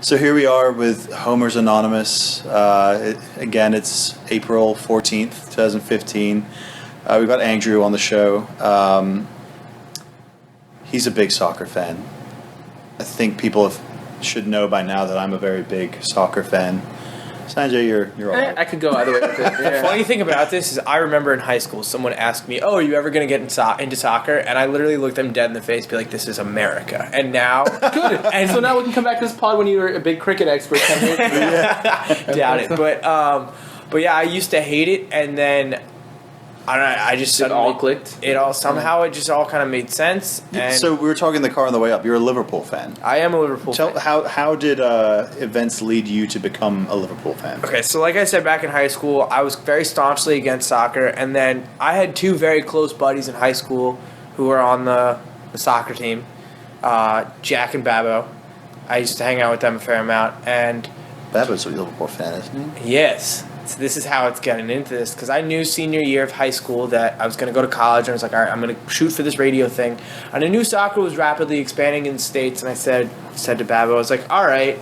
So here we are with Homer's Anonymous. Again, it's April 14th, 2015. We've got Andrew on the show. He's a big soccer fan. I think people should know by now that I'm a very big soccer fan. Sanjay, you're all right. I could go either way with it. Yeah. The funny thing about this is I remember in high school someone asked me, are you ever going to get into soccer? And I literally looked them dead in the face and be like, this is America. And now... Good. And so now we can come back to this pod when you were a big cricket expert. Doubt it. But yeah, I used to hate it, and then... I just it all clicked. It all somehow it just all kind of made sense. And so we were talking in the car on the way up. You're a Liverpool fan. I am a Liverpool fan. How did events lead you to become a Liverpool fan? Okay, so like I said, back in high school, I was very staunchly against soccer, and then I had two very close buddies in high school who were on the soccer team, Jack and Babbo. I used to hang out with them a fair amount, and Babbo's a Liverpool fan, isn't he? Yes. So this is how it's getting into this, because I knew senior year of high school that I was going to go to college, and I was like, all right, I'm going to shoot for this radio thing. And I knew soccer was rapidly expanding in the States, and I said to Babbo, I was like, all right,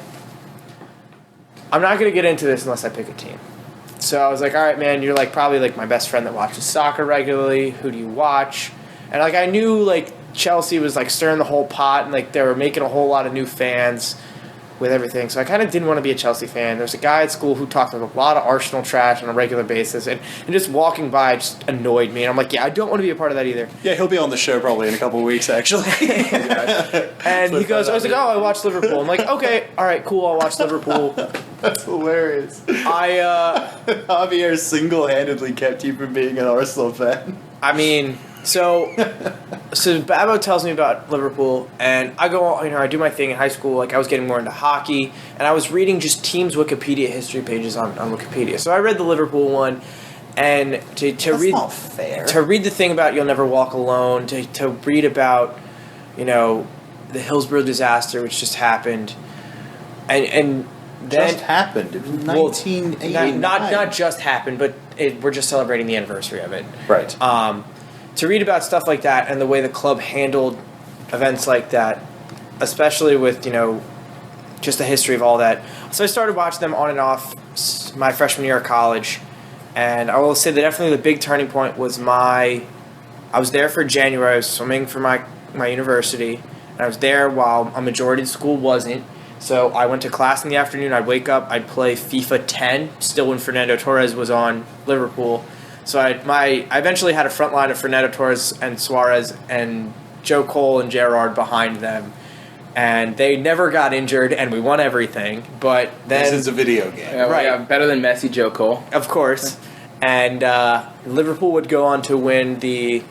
I'm not going to get into this unless I pick a team. So I was like, all right, man, you're probably my best friend that watches soccer regularly. Who do you watch? And I knew Chelsea was stirring the whole pot, and they were making a whole lot of new fans with everything. So I kind of didn't want to be a Chelsea fan. There's a guy at school who talked a lot of Arsenal trash on a regular basis, and just walking by just annoyed me. And I'm like, yeah, I don't want to be a part of that either. Yeah, he'll be on the show probably in a couple of weeks, actually. And he goes, I was like, I watch Liverpool. I'm like, okay, all right, cool, I'll watch Liverpool. That's hilarious. Javier single-handedly kept you from being an Arsenal fan. I mean... So Babbo tells me about Liverpool, and I go, I do my thing in high school. I was getting more into hockey, and I was reading just teams' Wikipedia history pages on Wikipedia. So I read the Liverpool one, and to read not fair. To read the thing about You'll Never Walk Alone, to read about, the Hillsborough disaster, which just happened, and then just happened. It was 1989. Not just happened, but we're just celebrating the anniversary of it. Right. To read about stuff like that and the way the club handled events like that, especially with, just the history of all that. So I started watching them on and off my freshman year of college. And I will say that definitely the big turning point was I was there for January. I was swimming for my university. And I was there while a majority of the school wasn't. So I went to class in the afternoon. I'd wake up. I'd play FIFA 10, still when Fernando Torres was on Liverpool. So I eventually had a front line of Fernando Torres and Suarez and Joe Cole and Gerrard behind them. And they never got injured, and we won everything. But then... This is a video game. Yeah, right. Yeah, better than Messi, Joe Cole. Of course. And Liverpool would go on to win the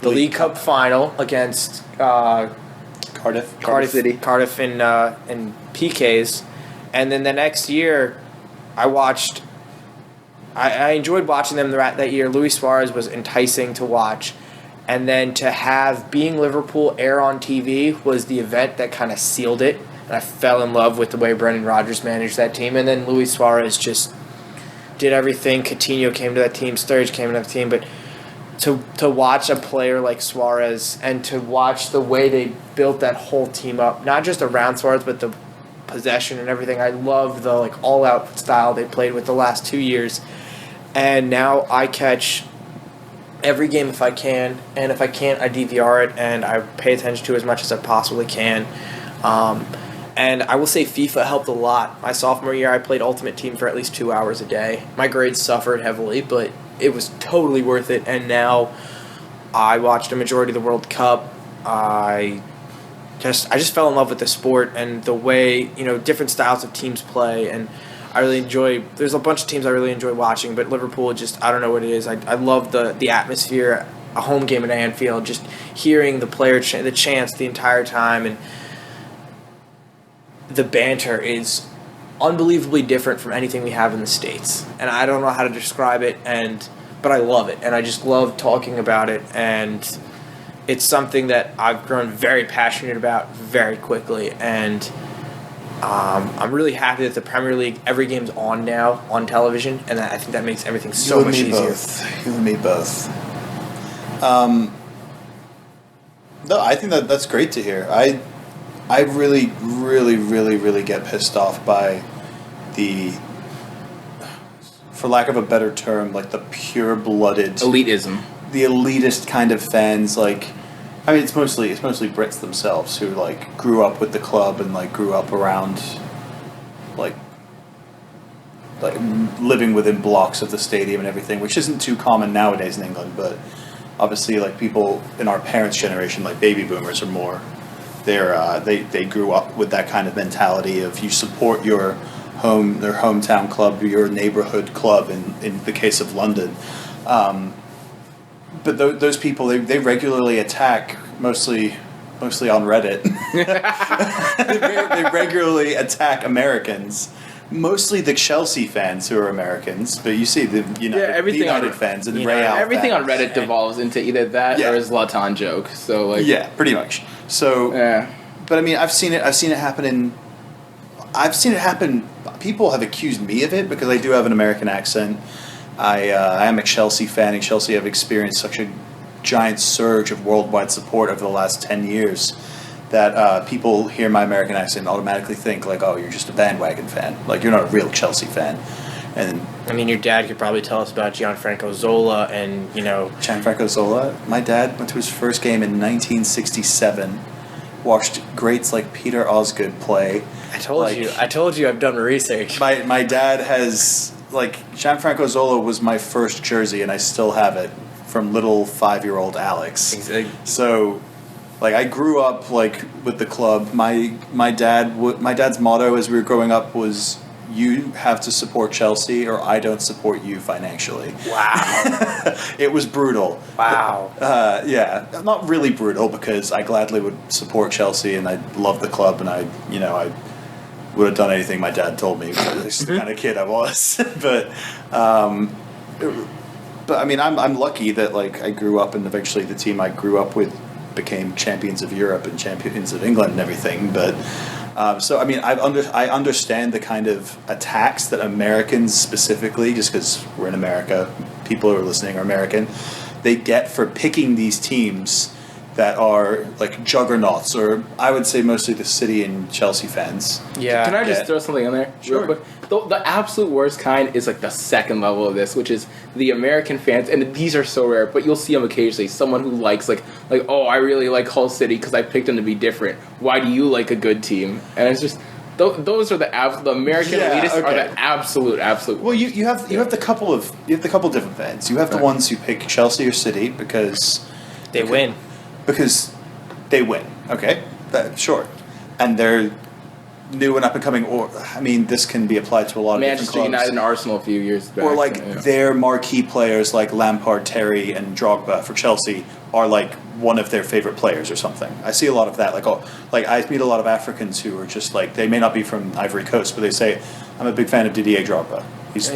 League Cup final against Cardiff City. Cardiff in PKs. And then the next year, I enjoyed watching them that year. Luis Suarez was enticing to watch. And then to have Being Liverpool air on TV was the event that kind of sealed it. And I fell in love with the way Brendan Rodgers managed that team. And then Luis Suarez just did everything. Coutinho came to that team. Sturridge came to that team. But to watch a player like Suarez and to watch the way they built that whole team up, not just around Suarez, but the possession and everything. I love the all-out style they played with the last 2 years. And now I catch every game if I can, and if I can't, I DVR it, and I pay attention to as much as I possibly can. And I will say FIFA helped a lot. My sophomore year, I played Ultimate Team for at least 2 hours a day. My grades suffered heavily, but it was totally worth it. And now I watched a majority of the World Cup. I just fell in love with the sport and the way, different styles of teams play, and I really enjoy. There's a bunch of teams I really enjoy watching, but Liverpool I don't know what it is. I love the atmosphere, a home game at Anfield, just hearing the player the chants the entire time, and the banter is unbelievably different from anything we have in the States. And I don't know how to describe it, but I love it, and I just love talking about it, and it's something that I've grown very passionate about very quickly, and I'm really happy that the Premier League, every game's on now on television, and I think that makes everything so much easier. You and me both. No, I think that's great to hear. I really, really, really, really get pissed off by the, for lack of a better term, like the pure-blooded Elitism. the elitist kind of fans. Like, I mean, it's mostly Brits themselves who like grew up with the club and like grew up around like living within blocks of the stadium and everything, which isn't too common nowadays in England. But obviously, like people in our parents' generation, like baby boomers, are more. They grew up with that kind of mentality of you support their hometown club, your neighborhood club. In the case of London, but those people they regularly attack mostly on Reddit. they regularly attack Americans. Mostly the Chelsea fans who are Americans, but you see the United fans and Real everything fans. on Reddit devolves into either that or a Zlatan joke. So like yeah, pretty much. So but I mean, I've seen it happen. People have accused me of it because I do have an American accent. I am a Chelsea fan, and Chelsea have experienced such a giant surge of worldwide support over the last 10 years. That people hear my American accent and automatically think like, oh, you're just a bandwagon fan. Like, you're not a real Chelsea fan. And I mean, your dad could probably tell us about Gianfranco Zola and, Gianfranco Zola. My dad went to his first game in 1967, watched greats like Peter Osgood play. I told you I've done research. My dad has, like, Gianfranco Zola was my first jersey, and I still have it from little 5-year-old Alex. Exactly. So... like, I grew up like with the club. My dad's motto as we were growing up was, "You have to support Chelsea, or I don't support you financially." Wow. It was brutal. Wow. Yeah, not really brutal because I gladly would support Chelsea and I love the club and I would have done anything my dad told me. That's the kind of kid I was. But I mean, I'm lucky that like I grew up and eventually the team I grew up with became champions of Europe and champions of England and everything, but so I mean I understand the kind of attacks that Americans specifically, just because we're in America, people who are listening are American, they get for picking these teams that are like juggernauts, or I would say mostly the City and Chelsea fans. Yeah. Can I just throw something in there? Sure. Real quick? The absolute worst kind is like the second level of this, which is the American fans, and these are so rare, but you'll see them occasionally. Someone who likes like oh, I really like Hull City because I picked them to be different. Why do you like a good team? And it's just those are the American elitists are the absolute. Well, you have the couple different fans. You have the ones who pick Chelsea or City because they win. Because they win, okay? Sure. And they're new and up and coming, or, I mean, this can be applied to a lot of different clubs. Manchester United and Arsenal a few years back. Or, like, their marquee players like Lampard, Terry, and Drogba for Chelsea are, like, one of their favorite players or something. I see a lot of that. Like I meet a lot of Africans who are just, like, they may not be from Ivory Coast, but they say, I'm a big fan of Didier Drogba. He's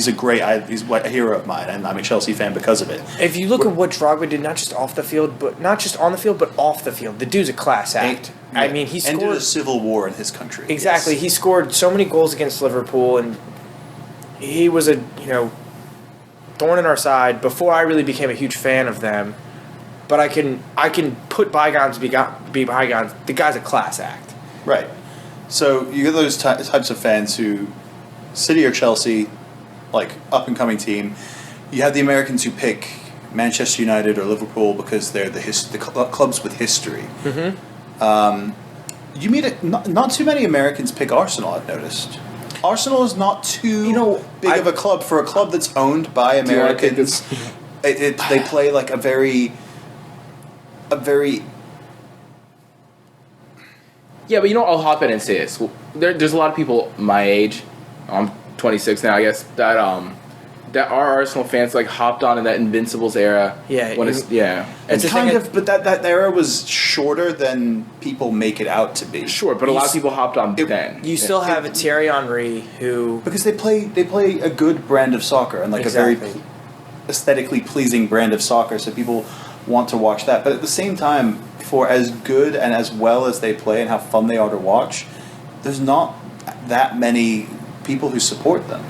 a hero of mine, and I'm a Chelsea fan because of it. If you look at what Drogba did, not just on the field, but off the field, the dude's a class act. I mean, he scored... ended a civil war in his country. Exactly. Yes. He scored so many goals against Liverpool, and he was a, thorn in our side before I really became a huge fan of them. But I can put bygones be bygones. The guy's a class act. Right. So you get those types of fans who... City or Chelsea, like up-and-coming team. You have the Americans who pick Manchester United or Liverpool because they're the clubs with history. Mm-hmm. You meet not too many Americans pick Arsenal, I've noticed. Arsenal is not too big of a club for a club that's owned by Americans. They play like a very... Yeah, but I'll hop in and say this. There's a lot of people my age, I'm 26 now, I guess, that are Arsenal fans, like, hopped on in that Invincibles era. Yeah. It's but that era was shorter than people make it out to be. Sure, but a lot of people hopped on then. You still have a Thierry Henry who... Because they play a good brand of soccer, and like a very aesthetically pleasing brand of soccer, so people want to watch that. But at the same time, for as good and as well as they play and how fun they are to watch, there's not that many people who support them.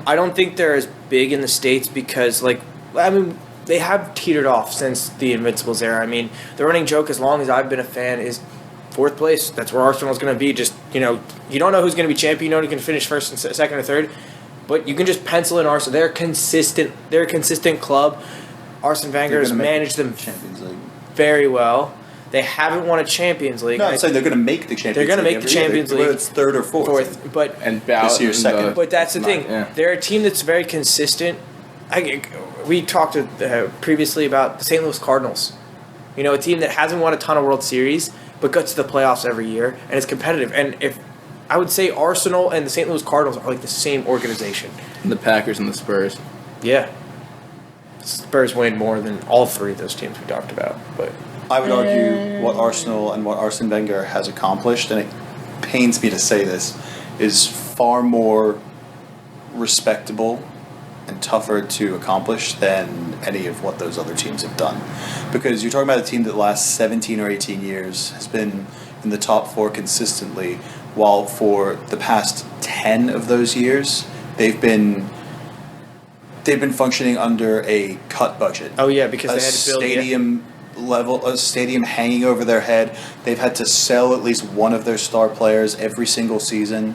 I don't think they're as big in the States because, they have teetered off since the Invincibles era. I mean, the running joke, as long as I've been a fan, is 4th place. That's where Arsenal's going to be. Just, you don't know who's going to be champion. You know who's going to finish first and second or third. But you can just pencil in Arsenal. They're consistent. They're a consistent club. Arsene Wenger has managed them Champions League very well. They haven't won a Champions League. No, I'm saying they're going to make the Champions League. They're going to make the Champions League. Whether it's 3rd or 4th. But And this year's second. But that's the thing. Yeah. They're a team that's very consistent. We talked previously about the St. Louis Cardinals. A team that hasn't won a ton of World Series, but gets to the playoffs every year and is competitive. And if I would say Arsenal and the St. Louis Cardinals are like the same organization. And the Packers and the Spurs. Yeah. Spurs win more than all 3 of those teams we talked about. But I would argue what Arsenal and what Arsene Wenger has accomplished, and it pains me to say this, is far more respectable and tougher to accomplish than any of what those other teams have done. Because you're talking about a team that the last 17 or 18 years has been in the top 4 consistently, while for the past 10 of those years, they've been functioning under a cut budget. oh yeah, because they had to build A stadium hanging over their head. They've had to sell at least one of their star players every single season.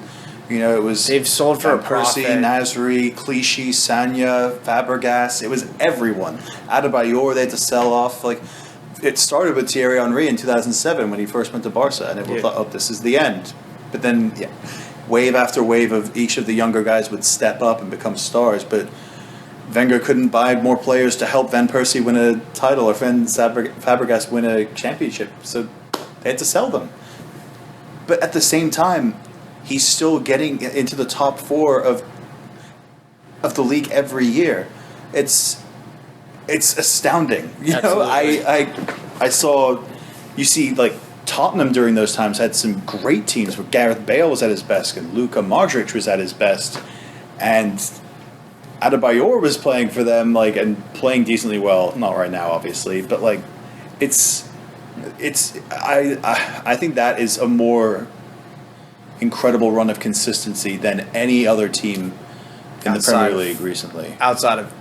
It was They've sold for a Percy, profit. Nasri, Clichy, Sanya, Fabregas. It was everyone. Adebayor they had to sell off. Like, it started with Thierry Henry in 2007 when he first went to Barca, and everyone thought, "Oh, this is the end." But then, wave after wave of each of the younger guys would step up and become stars. But Wenger couldn't buy more players to help Van Persie win a title or Fabregas win a championship, so they had to sell them. But at the same time, he's still getting into the top 4 of the league every year. It's astounding. I saw, you see, like, Tottenham during those times had some great teams where Gareth Bale was at his best and Luka Modric was at his best, and Adebayor was playing for them, and playing decently well. Not right now, obviously, but I think that is a more incredible run of consistency than any other team in the Premier League recently. Outside of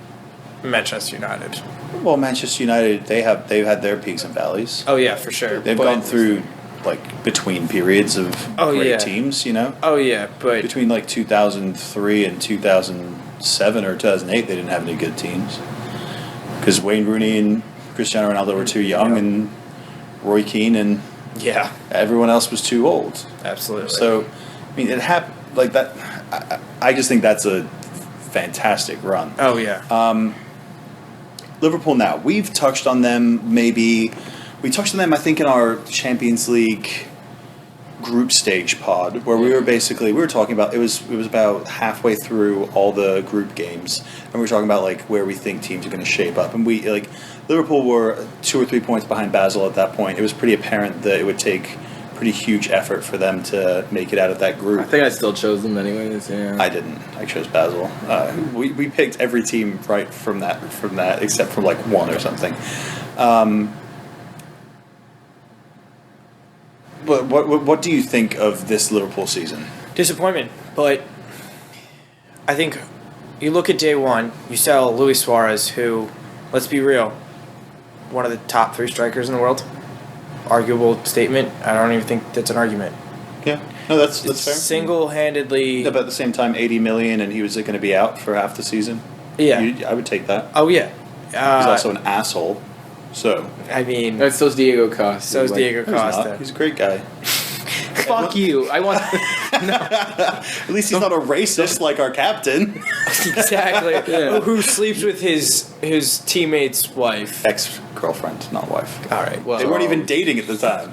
Manchester United. Well, Manchester United, they've had their peaks and valleys. Oh yeah, for sure. They've gone through between periods of great teams. Oh yeah, but between 2003 and 2007 or 2008, they didn't have any good teams because Wayne Rooney and Cristiano Ronaldo were too young, and Roy Keane and everyone else was too old. Absolutely. So, I mean, it happened like that. I just think that's a fantastic run. Oh yeah. Liverpool now. We've touched on them maybe. We touched on them, I think, in our Champions League group stage pod, where we were talking about it was about halfway through all the group games, and we were talking about where we think teams are going to shape up, and Liverpool were 2 or 3 points behind Basel at that point. It was pretty apparent that it would take pretty huge effort for them to make it out of that group. I think I still chose them anyways. Yeah. I didn't. I chose Basel. We picked every team right from that except for one or something. But what do you think of this Liverpool season? Disappointment, but I think you look at day one, you sell Luis Suarez, who, let's be real, one of the top 3 strikers in the world. Arguable statement. I don't even think that's an argument. Yeah, no, that's fair. Single-handedly. But at the same time, $80 million, and he was going to be out for half the season. Yeah, I would take that. Oh yeah. He's also an asshole. So I mean, so's Diego Costa. So's Diego Costa. He's a great guy. Fuck you. I want. At least he's not a racist like our captain. Exactly. Who sleeps with his teammate's wife? Ex-girlfriend, not wife. All right. Well, they weren't even dating at the time.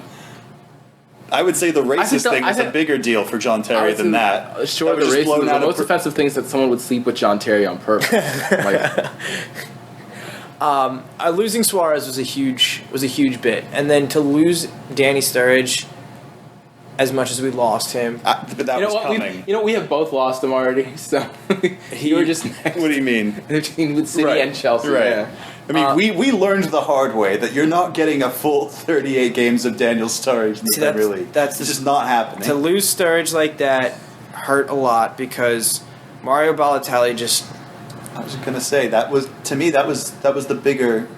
I would say the racist thing was a bigger deal for John Terry than that. Sure, the racism. The most offensive thing is that someone would sleep with John Terry on purpose. Losing Suarez was a huge bit, and then to lose Danny Sturridge, as much as we lost him, but that was coming. We have both lost him already. So you were just next. What do you mean? With City and Chelsea, right? Yeah. I mean, we learned the hard way that you're not getting a full 38 games of Daniel Sturridge in the Premier League. That's just not happening. To lose Sturridge like that hurt a lot because Mario Balotelli just. I was going to say that was the bigger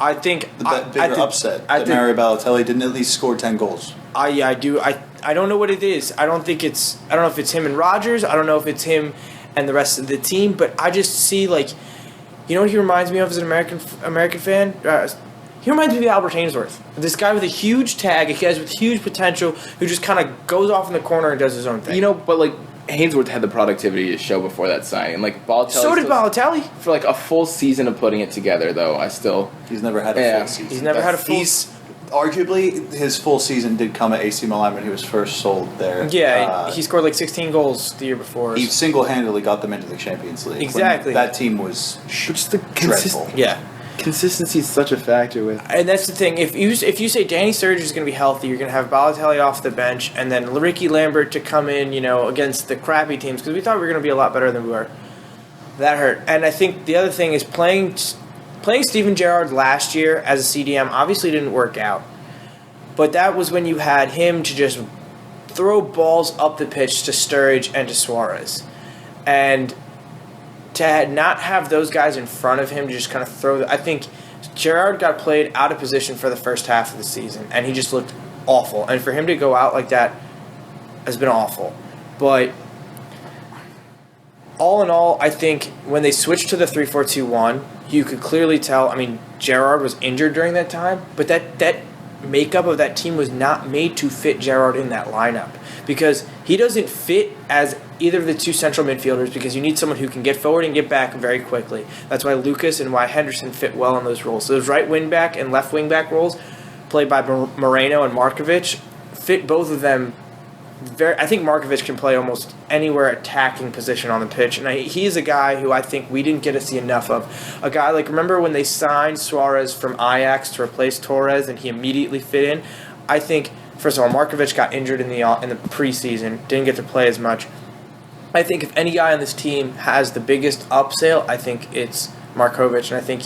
I think The bigger upset that Mario Balotelli didn't at least score 10 goals. I do. I don't know what it is. I don't know if it's him and Rodgers. I don't know if it's him and the rest of the team. But I just see, like, you know what he reminds me of as an American fan? He reminds me of Albert Hainsworth. This guy with a huge tag, a guy with huge potential, who just kind of goes off in the corner and does his own thing. You know, but, like, Hainsworth had the productivity to show before that signing. Like, Balotelli. So did Balotelli. For, like, a full season of putting it together, though, He's never had a full season. He's never had a full Arguably, his full season did come at AC Milan when he was first sold there. Yeah, he scored like 16 goals the year before. He single-handedly got them into the Champions League. Exactly. That team was just the dreadful. Yeah. Consistency is such a factor with. And that's the thing. If you say Danny Sturridge is going to be healthy, you're going to have Balotelli off the bench, and then Ricky Lambert to come in, against the crappy teams, because we thought we were going to be a lot better than we were. That hurt. And I think the other thing is playing Steven Gerrard last year as a CDM obviously didn't work out. But that was when you had him to just throw balls up the pitch to Sturridge and to Suarez. And to not have those guys in front of him to just kind of throw... I think Gerrard got played out of position for the first half of the season, and he just looked awful. And for him to go out like that has been awful. But all in all, I think when they switched to the 3-4-2-1, you could clearly tell... I mean, Gerrard was injured during that time, but that makeup of that team was not made to fit Gerrard in that lineup, because he doesn't fit as either of the two central midfielders, because you need someone who can get forward and get back very quickly. That's why Lucas and why Henderson fit well in those roles. So those right wing back and left wing back roles played by Moreno and Markovic fit both of them very. I think Markovic can play almost anywhere attacking position on the pitch, and he's a guy who I think we didn't get to see enough of. A guy like, remember when they signed Suarez from Ajax to replace Torres, and he immediately fit in? I think, first of all, Markovic got injured in the preseason, didn't get to play as much. I think if any guy on this team has the biggest upsale, I think it's Markovic, and I think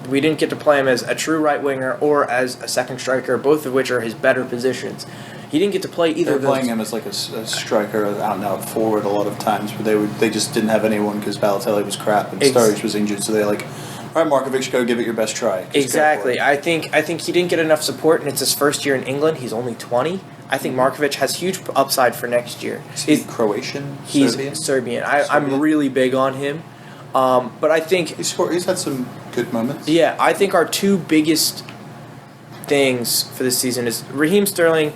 we didn't get to play him as a true right winger or as a second striker, both of which are his better positions. He didn't get to play either of those. They're playing him as like a striker, out and out forward a lot of times, but they just didn't have anyone because Balotelli was crap and Sturridge was injured, so they're like, all right, Markovic, go give it your best try. Exactly. I think he didn't get enough support, and it's his first year in England. He's only 20. I think Markovic has huge upside for next year. He's Croatian? He's Serbian? Serbian. I'm really big on him. But I think... He's had some good moments. Yeah, I think our two biggest things for this season is Raheem Sterling.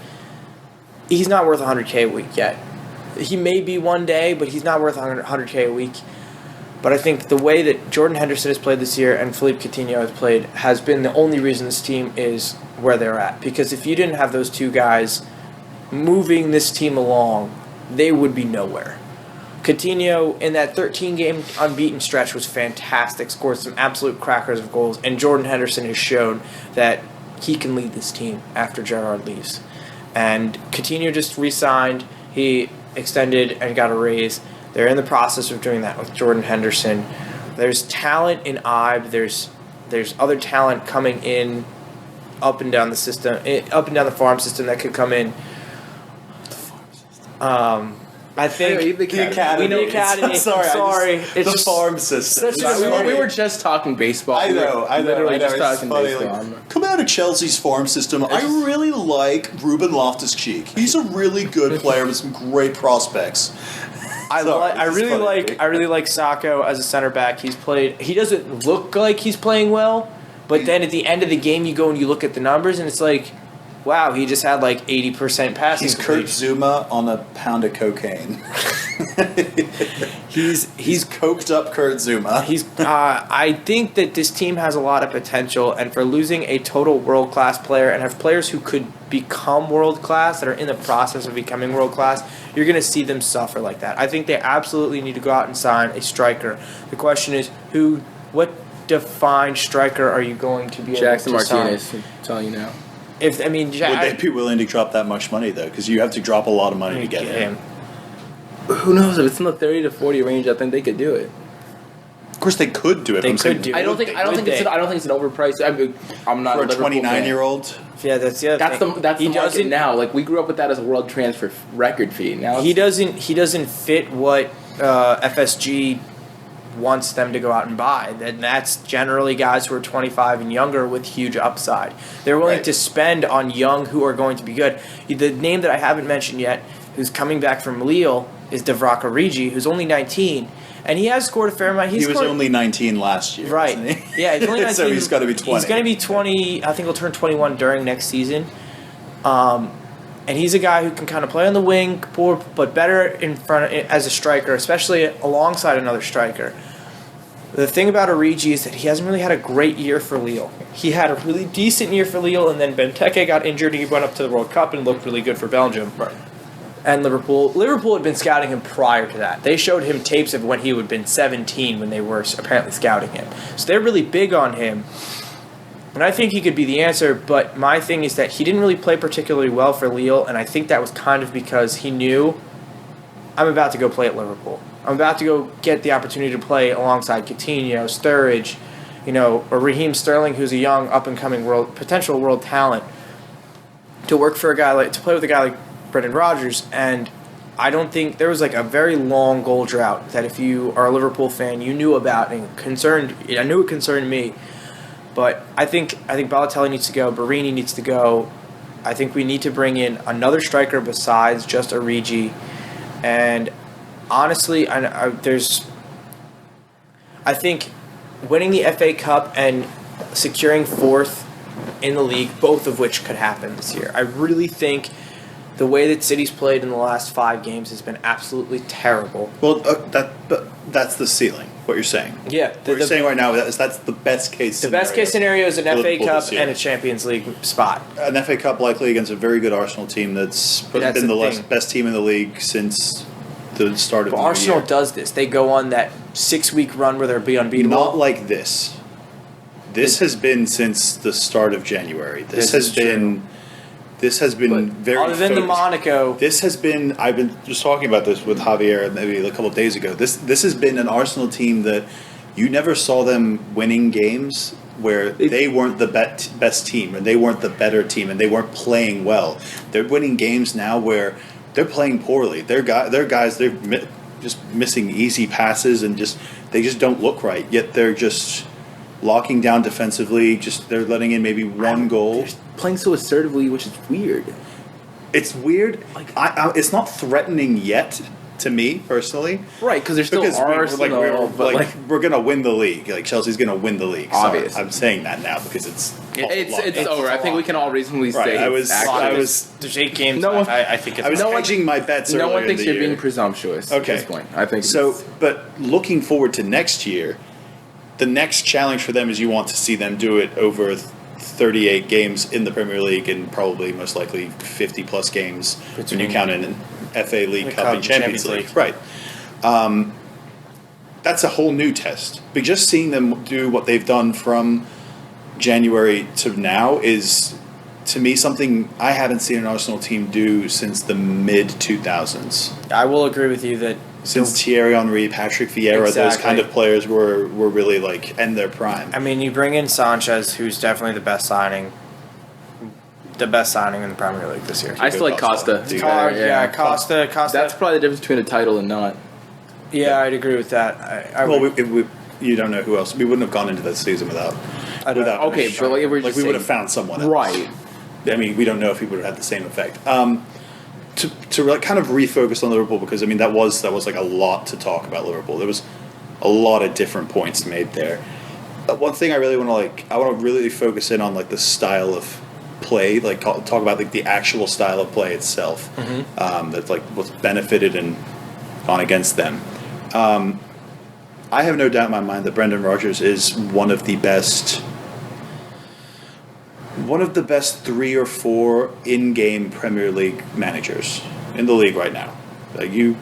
He's not worth $100K a week yet. He may be one day, but he's not worth $100K a week. But I think the way that Jordan Henderson has played this year and Philippe Coutinho has played has been the only reason this team is where they're at. Because if you didn't have those two guys moving this team along, they would be nowhere. Coutinho, in that 13-game unbeaten stretch, was fantastic, scored some absolute crackers of goals, and Jordan Henderson has shown that he can lead this team after Gerrard leaves. And Coutinho just re-signed, he extended and got a raise. They're in the process of doing that with Jordan Henderson. There's talent in Ibe, there's other talent coming in up and down the system, up and down the farm system that could come in. I think the academy. We know academy. Sorry. It's the just farm system. We were just talking baseball. I know. Literally just It's talking funny, baseball. like, come out of Chelsea's farm system. I really like Ruben Loftus-Cheek. He's a really good player with some great prospects. I really like Sacco as a center back. He doesn't look like he's playing well, but then at the end of the game you go and you look at the numbers and it's like, wow, he just had like 80% passing. He's Kurt Zuma on a pound of cocaine. he's coked up Kurt Zuma. I think that this team has a lot of potential, and for losing a total world-class player and have players who could become world-class, that are in the process of becoming world-class, you're going to see them suffer like that. I think they absolutely need to go out and sign a striker. The question is, what defined striker are you going to be Jackson able to Martinez, sign? I'm telling you now. Would they be willing to drop that much money, though? Because you have to drop a lot of money to get him. Who knows? If it's in the 30 to 40 range, I think they could do it. Of course, they could do it. They could do it. I don't think it's an overpriced. I'm not for a a 29-year-old. Yeah, that's the other thing. That's the market now. Like, we grew up with that as a world transfer record fee. Now he doesn't fit what FSG wants them to go out and buy. And that's generally guys who are 25 and younger with huge upside. They're willing to spend on young who are going to be good. The name that I haven't mentioned yet, who's coming back from Lille, is Divock Origi, who's only 19. And he has scored a fair amount. He was only 19 last year, right? Wasn't he? Yeah, he's only 19. So he's got to be 20. He's going to be 20. I think he'll turn 21 during next season. And he's a guy who can kind of play on the wing, but better in front as a striker, especially alongside another striker. The thing about Origi is that he hasn't really had a great year for Lille. He had a really decent year for Lille, and then Benteke got injured, and he went up to the World Cup and looked really good for Belgium. Right. And Liverpool had been scouting him prior to that. They showed him tapes of when he would have been 17 when they were apparently scouting him. So they're really big on him. And I think he could be the answer, but my thing is that he didn't really play particularly well for Lille, and I think that was kind of because he knew, I'm about to go play at Liverpool. I'm about to go get the opportunity to play alongside Coutinho, Sturridge, or Raheem Sterling, who's a young, up-and-coming potential world talent, to play with a guy like Brendan Rodgers. And I don't think there was like a very long goal drought that if you are a Liverpool fan, you knew about and concerned. I knew it concerned me. But I think Balotelli needs to go. Barini needs to go. I think we need to bring in another striker besides just Origi. And honestly, I think winning the FA Cup and securing fourth in the league, both of which could happen this year. I really think the way that City's played in the last 5 games has been absolutely terrible. Well, that's the ceiling. What you're saying? Yeah, what you're saying right now that's the best case scenario. The best case scenario is an FA Cup and a Champions League spot. An FA Cup likely against a very good Arsenal team that's been the best team in the league since the start of the Arsenal year. does this. They go on that 6-week run where they'll be unbeatable. Not like this. This has been since the start of January. This has been very other than the Monaco. This has been. I've been just talking about this with Javier maybe a couple of days ago. This has been an Arsenal team that you never saw them winning games where they weren't the best team and they weren't the better team and they weren't playing well. They're winning games now where they're playing poorly. They're just missing easy passes and they just don't look right. Yet they're just locking down defensively. They're letting in maybe one goal. They're playing so assertively, which is weird. It's weird. It's not threatening yet to me personally. Right, because there's still Arsenal. We're gonna win the league. Like Chelsea's gonna win the league. Obviously, so I'm saying that now because it's over. I think we can all reasonably say. There's 8 games. I think it's. I was hedging my bets. No one thinks you're being presumptuous at this point. I think so. But looking forward to next year, the next challenge for them is you want to see them do it over 38 games in the Premier League and probably most likely 50 plus games when you count in FA League Cup and Champions League. Right. That's a whole new test. But just seeing them do what they've done from January to now is, to me, something I haven't seen an Arsenal team do since the mid-2000s. I will agree with you that since Thierry Henry, Patrick Vieira, those kind of players were really in their prime. I mean, you bring in Sanchez, who's definitely the best signing in the Premier League this year. I still like Costa. Costa. That's probably the difference between a title and not. Yeah, I'd agree with that. You don't know who else. We wouldn't have gone into that season without. Okay, but if we're just we would have found someone else. Right. I mean, we don't know if he would have had the same effect. To kind of refocus on Liverpool, because I mean that was like a lot to talk about Liverpool. There was a lot of different points made there. One thing I really want to really focus in on the style of play, talk about the actual style of play itself. Mm-hmm. That's what's benefited and gone against them. I have no doubt in my mind that Brendan Rodgers is one of the best 3 or 4 in-game Premier League managers in the league right now. You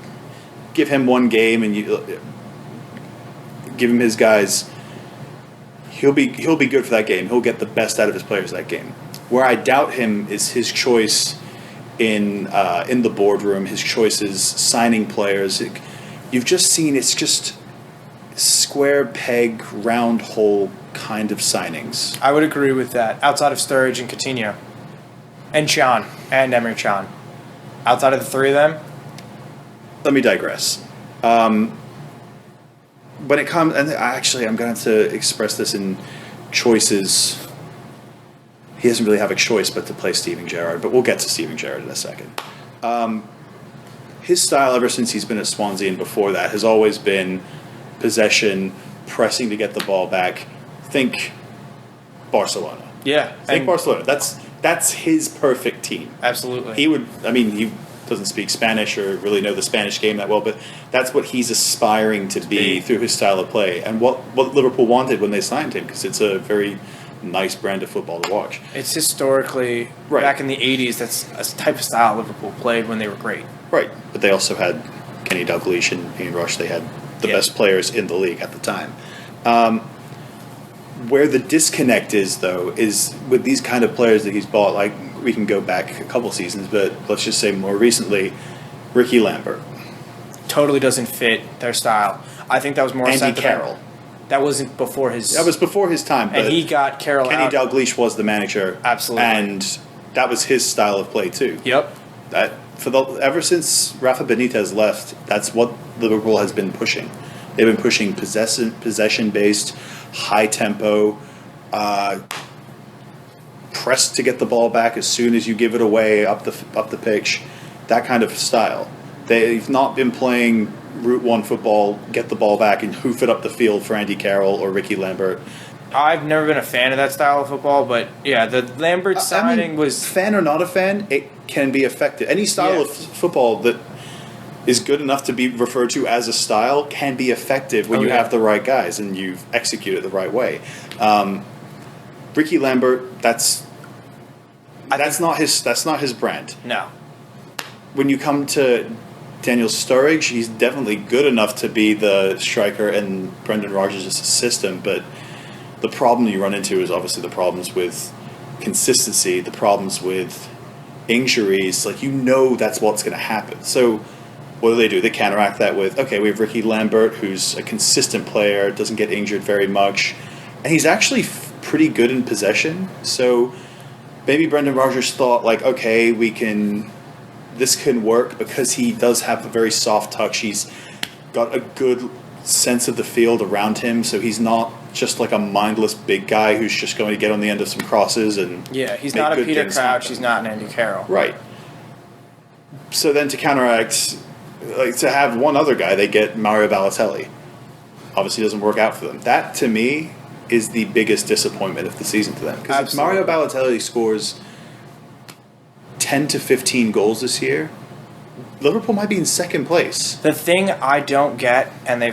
give him one game and you give him his guys, he'll be good for that game. He'll get the best out of his players that game. Where I doubt him is his choice in the boardroom, his choices signing players. You've just seen it's just square peg, round hole kind of signings. I would agree with that. Outside of Sturridge and Coutinho, and Can and Emre Can, outside of the 3 of them. Let me digress. when it comes, and actually I'm going to express this in choices. He doesn't really have a choice but to play Steven Gerrard, but we'll get to Steven Gerrard in a second. His style ever since he's been at Swansea and before that has always been possession, pressing to get the ball back. Think Barcelona. Yeah. Think Barcelona. That's his perfect team. Absolutely. He doesn't speak Spanish or really know the Spanish game that well, but that's what he's aspiring to be through his style of play and what Liverpool wanted when they signed him, because it's a very nice brand of football to watch. It's historically, back in the 80s, that's a type of style Liverpool played when they were great. Right, but they also had Kenny Dalglish and Ian Rush. They had the best players in the league at the time. Where the disconnect is, though, is with these kind of players that he's bought, like we can go back a couple seasons, but let's just say more recently, Ricky Lambert. Totally doesn't fit their style. I think that was more Andy Carroll. That wasn't before his... That was before his time. But and he got Carroll Kenny out. Dalglish was the manager. Absolutely. And that was his style of play, too. Yep. Ever since Rafa Benitez left, that's what Liverpool has been pushing. They've been pushing possession-based, high-tempo, press to get the ball back as soon as you give it away up the pitch, that kind of style. They've not been playing Route 1 football, get the ball back and hoof it up the field for Andy Carroll or Ricky Lambert. I've never been a fan of that style of football, but yeah, the Lambert signing was... Fan or not a fan, it can be effective. Any style of football that is good enough to be referred to as a style can be effective when you have the right guys and you've executed it the right way. Ricky Lambert, that's not his brand. No. When you come to Daniel Sturridge, he's definitely good enough to be the striker in Brendan Rodgers' system, but the problem you run into is obviously the problems with consistency, the problems with injuries. Like, that's what's going to happen. So what do? They counteract that with, okay, we have Ricky Lambert, who's a consistent player, doesn't get injured very much, and he's actually pretty good in possession. So maybe Brendan Rodgers thought, like, okay, this can work because he does have a very soft touch. He's got a good sense of the field around him, so he's not just like a mindless big guy who's just going to get on the end of some crosses and he's not a Peter Crouch, he's not an Andy Carroll. Right. So then to counteract, like to have one other guy, they get Mario Balotelli. Obviously doesn't work out for them. That, to me, is the biggest disappointment of the season to them. Because if Mario Balotelli scores 10 to 15 goals this year, Liverpool might be in second place. The thing I don't get, and they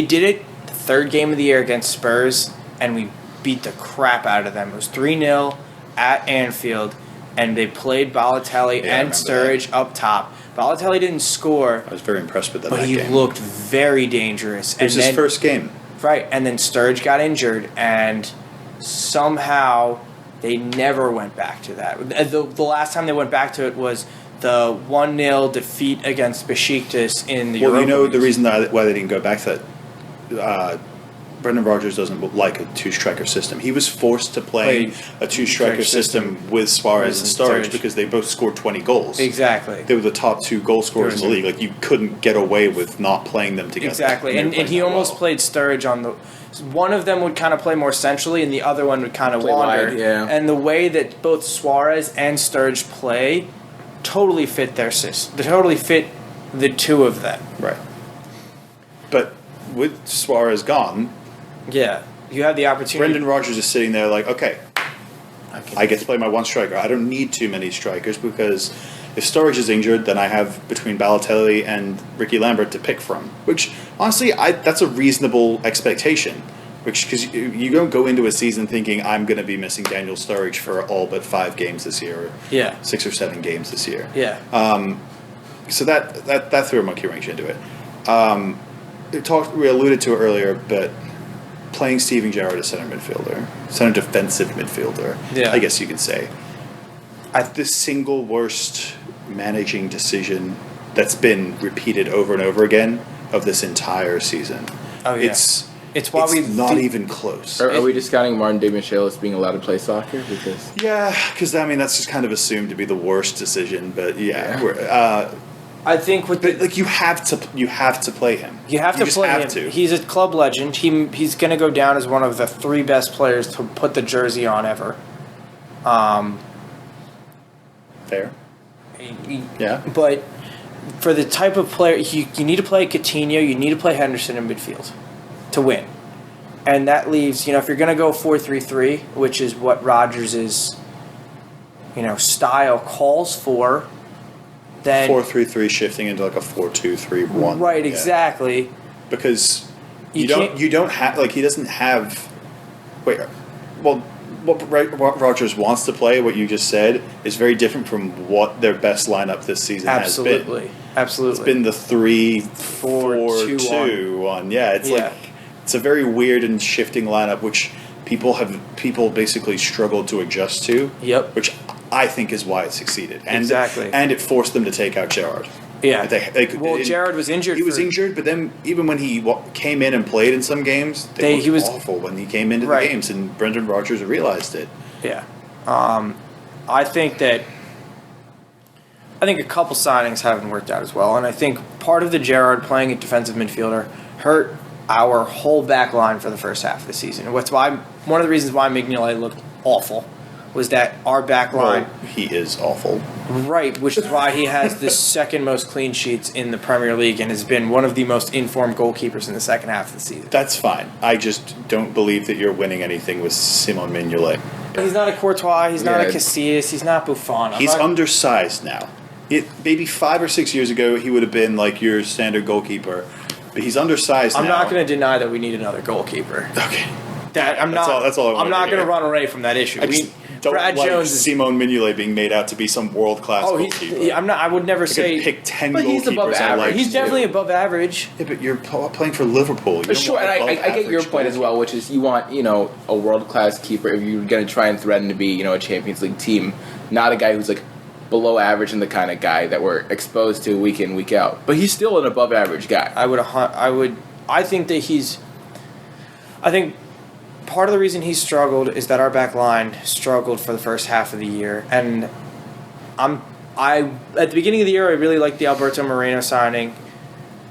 did it the third game of the year against Spurs, and we beat the crap out of them. It was 3-0 at Anfield, and they played Balotelli and Sturridge up top. Balotelli didn't score. I was very impressed with that But game. He looked very dangerous. It was his first game. Right, and then Sturridge got injured, and somehow they never went back to that. The last time they went back to it was the 1-0 defeat against Besiktas in the Europa League. The reason why they didn't go back to that, Brendan Rodgers doesn't like a two-striker system. He was forced to play a two-striker system with Suarez and Sturridge because they both scored 20 goals. Exactly. They were the top two goal scorers in the league. Like, you couldn't get away with not playing them together. Exactly, and he almost played Sturridge on the... One of them would kind of play more centrally, and the other one would kind of wander. Wide, yeah. And the way that both Suarez and Sturridge play totally fit their system. They totally fit the two of them. Right. But with Suarez gone... Yeah, you have the opportunity. Brendan Rodgers is sitting there like, okay, I get to play my one striker. I don't need too many strikers because if Sturridge is injured, then I have between Balotelli and Ricky Lambert to pick from. Which, honestly, that's a reasonable expectation. Because you don't go into a season thinking, I'm going to be missing Daniel Sturridge for all but 5 games this year. Or 6 or 7 games this year. Yeah. So that threw a monkey wrench into it. We alluded to it earlier, but... playing Steven Gerrard as center defensive midfielder, I guess you could say. The single worst managing decision that's been repeated over and over again of this entire season. Oh yeah, it's not even close. Are we discounting Martin de Michel as being allowed to play soccer? Because that's just kind of assumed to be the worst decision. But I think with But like you have to play him. you have to just play have him. to. He's a club legend. He's going to go down as one of the 3 best players to put the jersey on ever. Fair. Yeah. But for the type of player, you need to play Coutinho, you need to play Henderson in midfield to win. And that leaves, if you're going to go 4-3-3, which is what Rodgers' style calls for, then 4-3-3 shifting into like a 4-2-3-1. right, Yeah. exactly. Because You you don't have he doesn't have well what Rodgers wants to play, what you just said, is very different from what their best lineup this season has been. Absolutely. It's been the 3-4-2-1. Yeah, it's a very weird and shifting lineup which people basically struggled to adjust to. Yep. Which I think is why it succeeded. And, Exactly. And it forced them to take out Gerrard. Yeah. Well, Gerrard was injured. He was injured, but then even when he came in and played in some games, he was awful when he came into the games, and Brendan Rodgers realized it. Yeah. I think a couple signings haven't worked out as well, and I think part of the Gerrard playing at defensive midfielder hurt our whole back line for the first half of the season. One of the reasons why Mignolet looked awful was that our back line... Well, he is awful. Right, which is why he has the second most clean sheets in the Premier League and has been one of the most informed goalkeepers in the second half of the season. That's fine. I just don't believe that you're winning anything with Simon Mignolet. He's not a Courtois, he's not a Casillas, he's not Buffon. He's undersized now. Maybe 5 or 6 years ago, he would have been like your standard goalkeeper, but he's undersized now. I'm not going to deny that we need another goalkeeper. Okay. That's all I'm not going to run away from that issue. Don't Brad like Jones is, Simon Mignolet being made out to be some world class goalkeeper. I'm not. I would never say. Pick 10 but goalkeepers. He's above average. He's definitely above average. Yeah, but you're playing for Liverpool. Sure, and I get your point as well, which is you want a world class keeper if you're going to try and threaten to be a Champions League team, not a guy who's like below average and the kind of guy that we're exposed to week in week out. But he's still an above average guy. I think that he's. I think. Part of the reason he struggled is that our back line struggled for the first half of the year, and at the beginning of the year I really liked the Alberto Moreno signing,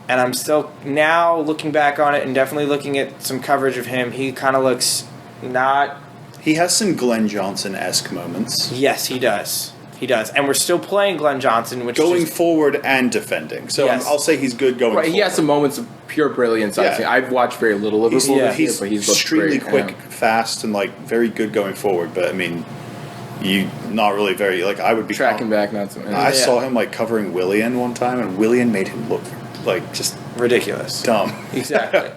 and I'm still now looking back on it and definitely looking at some coverage of him. He kind of looks not. He has some Glenn Johnson-esque moments. Yes, he does. He does, and we're still playing Glenn Johnson, which going is forward and defending. So yes. I'll say he's good going forward. He has some moments of pure brilliance. Yeah. I've watched very little Liverpool this year, he's but he's extremely great, quick, fast, and very good going forward. But I mean, you not really very I would be tracking back, not so much. I saw him covering Willian one time, and Willian made him look just ridiculous, dumb. Exactly.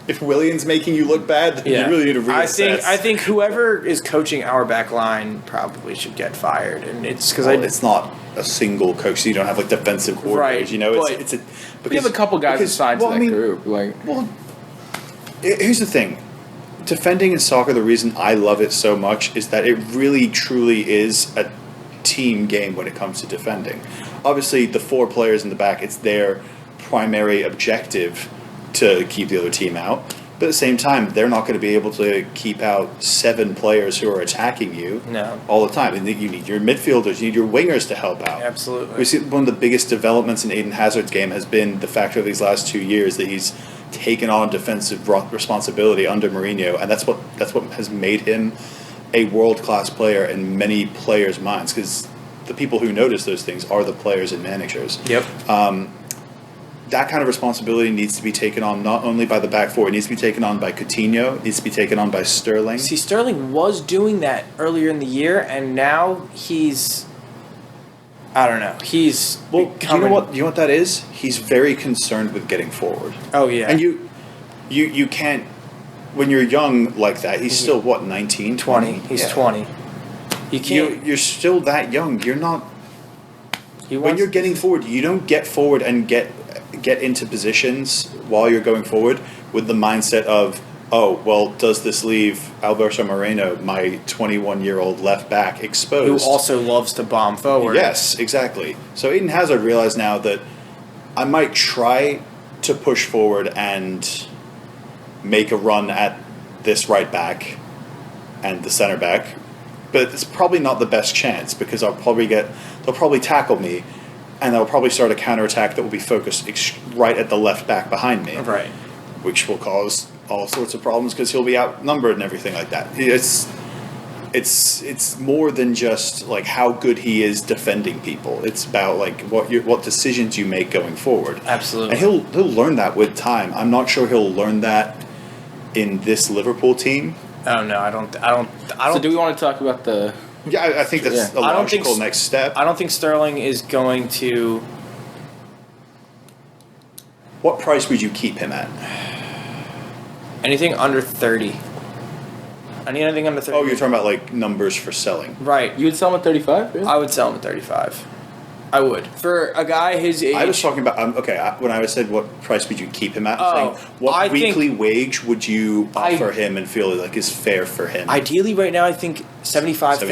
If Willian's making you look bad, then you really need to reassess. I think whoever is coaching our back line probably should get fired, and it's because it's not a single coach. So you don't have defensive coordinators. Right. Because we have a couple guys assigned to that group. Here's the thing: defending in soccer, the reason I love it so much is that it really, truly is a team game when it comes to defending. Obviously, the 4 players in the back, it's their primary objective to keep the other team out. But at the same time, they're not going to be able to keep out 7 players who are attacking you all the time. And you need your midfielders, you need your wingers to help out. Absolutely. We see one of the biggest developments in Eden Hazard's game has been the fact of these last 2 years that he's taken on defensive responsibility under Mourinho, and that's what has made him a world-class player in many players' minds, because the people who notice those things are the players and managers. Yep. That kind of responsibility needs to be taken on not only by the back 4, it needs to be taken on by Coutinho, it needs to be taken on by Sterling. See, Sterling was doing that earlier in the year, and now he's... I don't know. He's becoming... You know what that is? He's very concerned with getting forward. Oh, yeah. And you can't... When you're young like that, he's still, 19? 20. He's 20. You can't... You're still that young. You're not... When you're getting forward, you don't get forward and get into positions while you're going forward with the mindset of, does this leave Alberto Moreno, my 21-year-old left back, exposed? Who also loves to bomb forward. Yes, exactly. So Eden Hazard realized now that I might try to push forward and make a run at this right back and the center back, but it's probably not the best chance because they'll probably tackle me, and they'll probably start a counterattack that will be focused right at the left back behind me. Right. Which will cause all sorts of problems because he'll be outnumbered and everything like that. It's more than just like how good he is defending people. It's about like what decisions you make going forward. Absolutely. And he'll learn that with time. I'm not sure he'll learn that in this Liverpool team. Oh no, I don't. So do we want to talk about the? Yeah, I think that's a logical next step. I don't think Sterling is going to. What price would you keep him at? Anything under 30. Anything under 30. Oh, you're talking about like numbers for selling. Right. You would sell him at 35? Really? I would sell him at 35. I would. For a guy his age. I was talking about, when I said what price would you keep him at, I'm saying, what weekly wage would you offer him and feel like is fair for him? Ideally, right now, I think 75,000.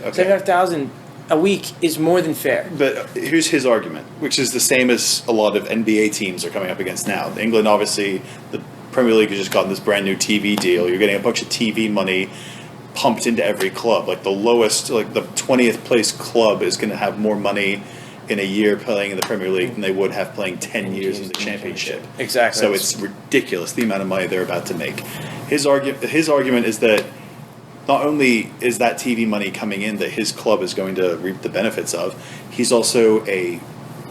Okay. 75,000 a week is more than fair. But here's his argument, which is the same as a lot of NBA teams are coming up against now. England, obviously, the Premier League has just gotten this brand new TV deal. You're getting a bunch of TV money pumped into every club. Like the lowest, like the 20th place club is going to have more money in a year playing in the Premier League than they would have playing 10 years in the Championship. Exactly. So it's ridiculous the amount of money they're about to make. His argument is that not only is that TV money coming in that his club is going to reap the benefits of, he's also a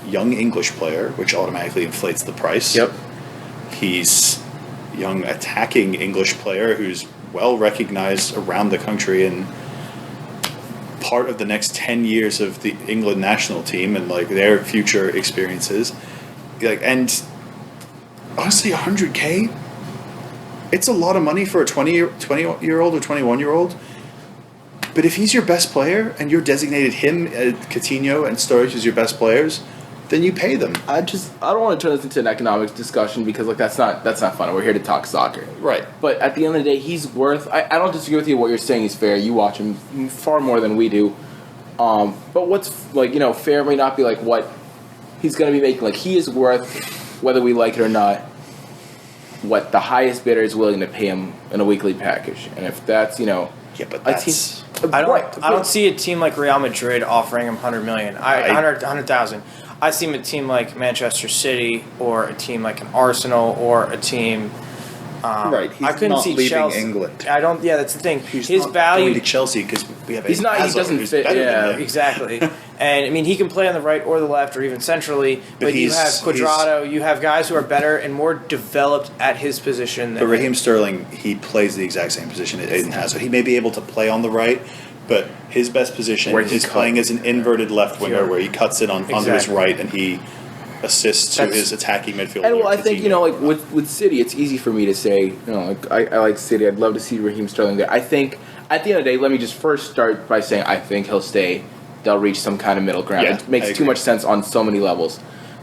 young English player, which automatically inflates the price. Yep. He's a young attacking English player who's well recognized around the country and part of the next 10 years of the England national team and like their future experiences. Like, and honestly, 100K, it's a lot of money for a 20-year-old or 21-year-old. But if he's your best player and you're designated him, Coutinho and Sturridge as your best players, then you pay them. I don't want to turn this into an economics discussion because like that's not fun. We're here to talk soccer. Right. But at the end of the day, he's worth. I don't disagree with you. What you're saying is fair. You watch him far more than we do. But what's like fair may not be like what he's going to be making. Like he is worth, whether we like it or not, what the highest bidder is willing to pay him in a weekly package. And if that's Yeah, but that's... I don't see a team like Real Madrid offering him 100 million. 100,000. I see him a team like Manchester City or a team like an Arsenal or a team. Right, he's I couldn't not see leaving Chelsea. England. I don't. Yeah, that's the thing. He's his not value going to Chelsea because we have. He's not. He doesn't fit. Yeah, exactly. And I mean, he can play on the right or the left or even centrally. But you have Cuadrado. You have guys who are better and more developed at his position. But Raheem Sterling, he plays the exact same position that Aiden has, so he may be able to play on the right. But his best position is playing as an inverted left winger, where he cuts it onto his right and he assists to his attacking midfielder. And well, I think like with City, it's easy for me to say, like I like City. I'd love to see Raheem Sterling there. I think at the end of the day, let me just first start by saying I think he'll stay. They'll reach some kind of middle ground. Yeah, it makes too much sense on so many levels.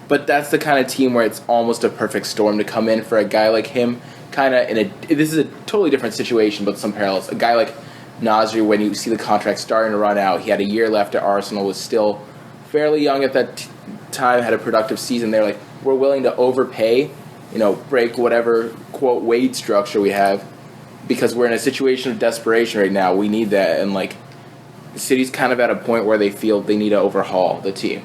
But that's the kind of team where it's almost a perfect storm to come in for a guy like him. Kind of this is a totally different situation, but some parallels. A guy like Nasri, when you see the contract starting to run out, he had a year left at Arsenal, was still fairly young at that time, had a productive season there. Like, we're willing to overpay, break whatever, quote, wage structure we have because we're in a situation of desperation right now. We need that. And, like, the City's kind of at a point where they feel they need to overhaul the team.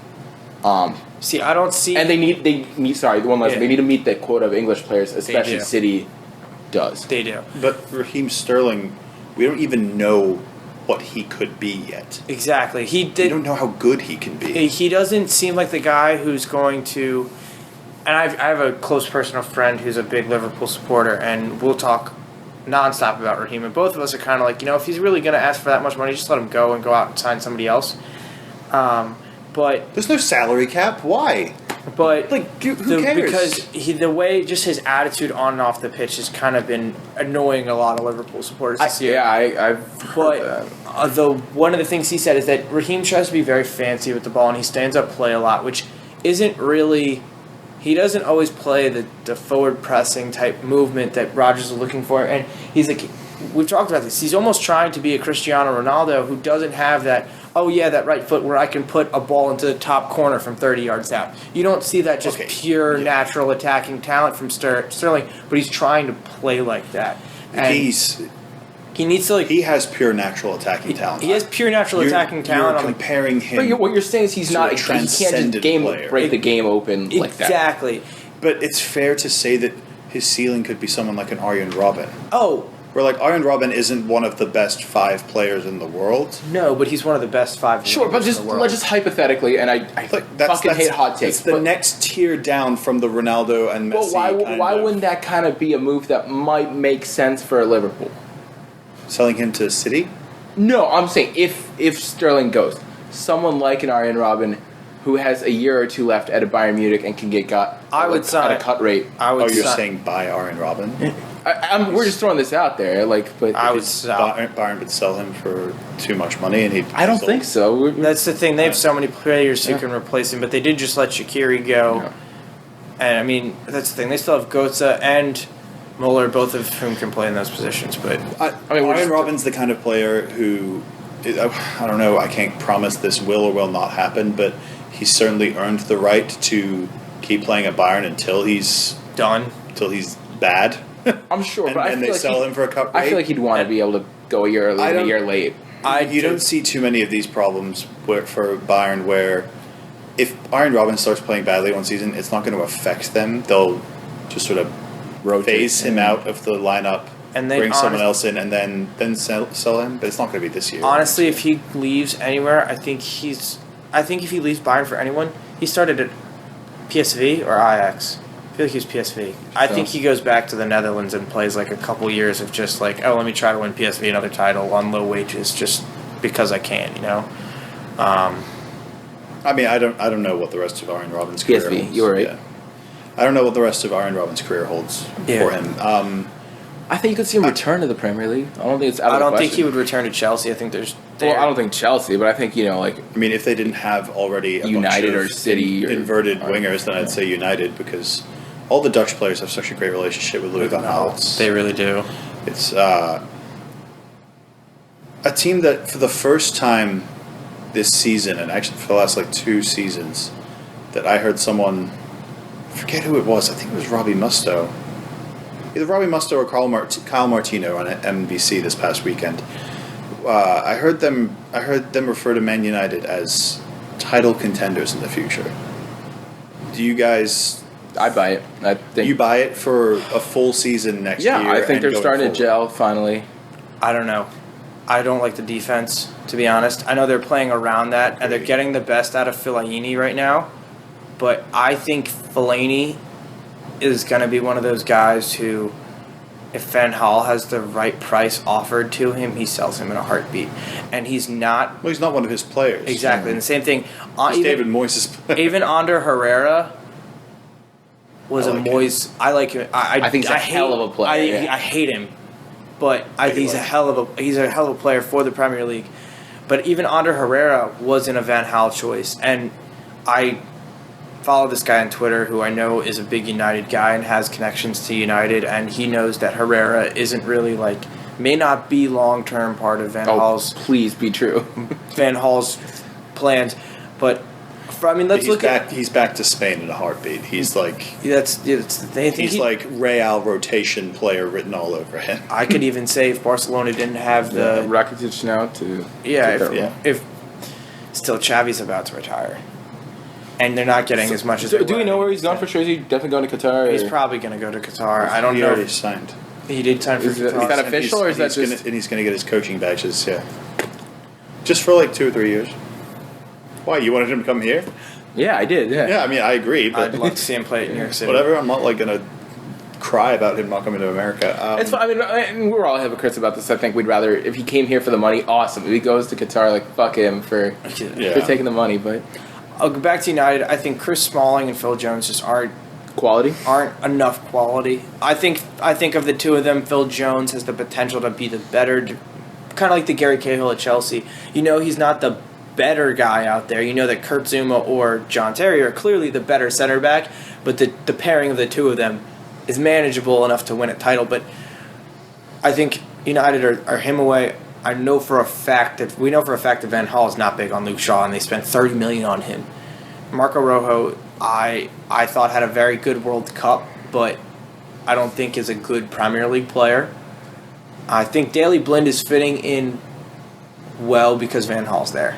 See, I don't see... And they need they need to meet the quota of English players, especially City does. They do. But Raheem Sterling... We don't even know what he could be yet. Exactly. We don't know how good he can be. He doesn't seem like the guy who's going to... And I have a close personal friend who's a big Liverpool supporter, and we'll talk nonstop about Raheem. And both of us are kind of like, if he's really going to ask for that much money, just let him go and go out and sign somebody else. But there's no salary cap. Why? But who cares? Because the way just his attitude on and off the pitch has kind of been annoying a lot of Liverpool supporters this year. Yeah, I've heard that. One of the things he said is that Raheem tries to be very fancy with the ball and he stands up play a lot, which isn't really. He doesn't always play the forward pressing type movement that Rodgers is looking for, and he's like, we've talked about this. He's almost trying to be a Cristiano Ronaldo who doesn't have that. Oh, yeah, that right foot where I can put a ball into the top corner from 30 yards out. You don't see that just pure natural attacking talent from Sterling, but he's trying to play like that. And He needs to he has pure natural attacking talent. He has pure natural attacking talent. You're comparing him. But what you're saying is he's to not. a He can't transcendent just break the game open like that. Exactly. But it's fair to say that his ceiling could be someone like an Arjen Robben. Oh. Where like Arjen Robben isn't one of the best 5 players in the world. No, but he's one of the best 5. Sure, but just hypothetically, and I fucking hate hot takes. It's the next tier down from the Ronaldo and Messi. But why wouldn't that kind of be a move that might make sense for Liverpool? Selling him to City? No, I'm saying if Sterling goes, someone like an Arjen Robben who has a year or 2 left at a Bayern Munich and can get at a cut rate. You're saying buy Arjen Robben? We're just throwing this out there, but Bayern would sell him for too much money, and I don't think so. That's the thing. They have so many players who can replace him, but they did just let Shaqiri go, and I mean that's the thing. They still have Götze and Muller, both of whom can play in those positions. But Arjen Robben's the kind of player who, I don't know. I can't promise this will or will not happen, but he's certainly earned the right to keep playing at Bayern until he's done, until he's bad. I'm sure, and they sell him for a cup rate. I feel like he'd want to be able to go a year early and a year late. You don't see too many of these problems for Bayern where if Arjen Robben starts playing badly one season, it's not going to affect them. They'll just sort of phase him out of the lineup, and bring someone else in, and then sell him. But it's not going to be this year. Honestly, if he leaves anywhere, I think if he leaves Bayern for anyone, he started at PSV or Ajax. I feel like he's PSV. I think he goes back to the Netherlands and plays like a couple years of just like, let me try to win PSV another title on low wages just because I can, I mean, I don't know what the rest of Arjen Robben's career holds. PSV, you're right. Yeah. I don't know what the rest of Arjen Robben's career holds for him. I think you could see him return to the Premier League. I don't think it's out of the question. I don't think he would return to Chelsea. I think Well, I don't think Chelsea, but I think, I mean, if they didn't have already a United bunch or City inverted wingers, then I'd say United, because all the Dutch players have such a great relationship with Louis van Gaal. They really do. It's a team that, for the first time this season, and actually for the last 2 seasons, that I heard someone, I forget who it was, I think it was Robbie Mustoe. Either Robbie Mustoe or Kyle Martino on NBC this past weekend. I heard them refer to Man United as title contenders in the future. Do you guys? I buy it. I think you buy it for a full season next year. Yeah, I think they're starting to gel finally. I don't know. I don't like the defense, to be honest. I know they're playing around that, and they're getting the best out of Fellaini right now. But I think Fellaini is going to be one of those guys who, if Van Gaal has the right price offered to him, he sells him in a heartbeat. And he's not... Well, he's not one of his players. Exactly. And the same thing... David Moyes' player. Even Ander Herrera was Moyes... I like him. I think he's a hell of a player. I hate him. But I think he's a hell of a player for the Premier League. But even Ander Herrera wasn't a Van Gaal choice. And I follow this guy on Twitter who I know is a big United guy and has connections to United, and he knows that Herrera isn't really may not be long-term part of Van Gaal's... please be true. Van Gaal's plans. But, let's look at... He's back to Spain in a heartbeat. He's that's the thing. He's like Real rotation player written all over him. I could even say if Barcelona didn't have the... Rakitic now to... if still Xavi's about to retire. And they're not getting as much as do we know where he's gone for sure? Is he definitely going to Qatar? He's probably going to go to Qatar. I don't know. He already signed. He did sign for Qatar. Is that official, or is that just... And he's going to get his coaching badges, just for 2 or 3 years. Why, you wanted him to come here? Yeah, I did, Yeah, I mean, I agree. But I'd love to see him play at New York City. Whatever, I'm not going to cry about him not coming to America. It's fine. I mean, we're all hypocrites about this. I think we'd rather, if he came here for the money, awesome. If he goes to Qatar, fuck him for taking the money, but... I'll go back to United. I think Chris Smalling and Phil Jones just aren't enough quality. I think of the two of them, Phil Jones has the potential to be the better, kind of like the Gary Cahill at Chelsea. He's not the better guy out there. That Kurt Zuma or John Terry are clearly the better center back, but the pairing of the two of them is manageable enough to win a title. But I think United are him away. We know for a fact that Van Gaal is not big on Luke Shaw, and they spent $30 million on him. Marco Rojo, I thought had a very good World Cup, but I don't think is a good Premier League player. I think Daley Blind is fitting in well because Van Haal's there.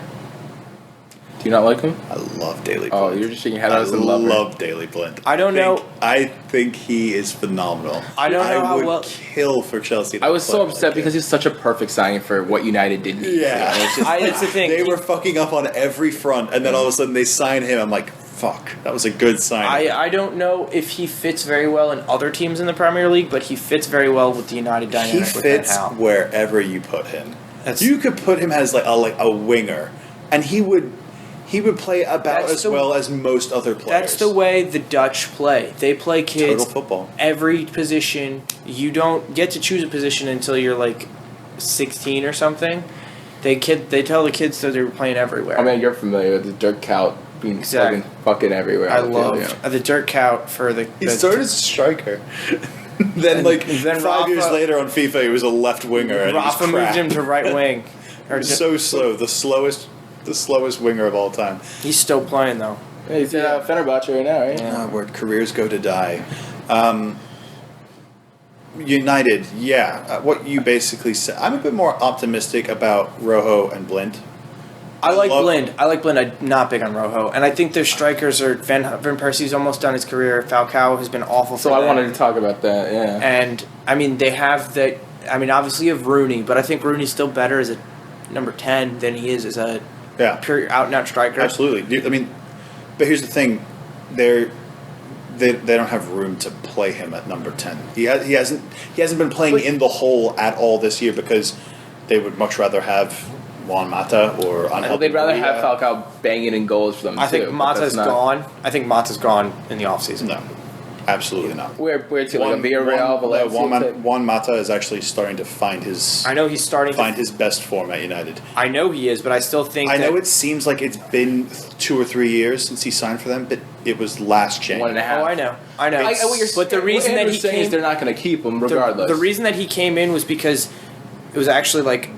Do you not like him? I love Daley Blind. Oh, you're just shaking your head. I love Daley Blind. I think he is phenomenal. I don't know how would well. kill for Chelsea. I was so upset because he's such a perfect signing for what United did. Yeah. That's the thing. They were fucking up on every front, and then all of a sudden they sign him. I'm like, fuck, that was a good signing. I don't know if he fits very well in other teams in the Premier League, but he fits very well with the United dynamic. He with fits Van Gaal. wherever you put him. You could put him as like a winger, and he would play about as well as most other players. That's the way the Dutch play. They play kids total football. Every position. You don't get to choose a position until you're like 16 or something. They tell the kids that they're playing everywhere. I mean, you're familiar with the Dirk Kuyt being fucking everywhere. I love the Dirk Kuyt for the. He started as a striker. then 5 years later on FIFA, he was a left winger. And Rafa moved him to right wing. So slow, the slowest winger of all time. He's still playing though. Yeah, he's at Fenerbahce right now, right? Yeah, where careers go to die. United, what you basically said. I'm a bit more optimistic about Rojo and Blind. I like Blind. I'm not big on Rojo, and I think their strikers are Van Persie's almost done his career. Falcao has been awful. So I wanted to talk about that. Yeah, and I mean they have that. I mean, obviously you have Rooney, but I think Rooney's still better as a number 10 than he is as a pure out and out striker. Absolutely. I mean, but here's the thing: they don't have room to play him at number 10. He hasn't been playing in the hole at all this year because they would much rather have Juan Mata or they'd rather have Falcao banging in goals for them. I think Mata's gone. I think Mata's gone in the offseason. No, absolutely not. Where's he? Like a Villarreal, Valencia? Juan Mata is actually starting to find his. I know he's starting to find his best form at United. I know he is, but I still think. I know it seems like it's been 2 or 3 years since he signed for them, but it was last January. 1.5. Oh, I know. But the reason that he came is they're not going to keep him regardless. The reason that he came in was because it was actually like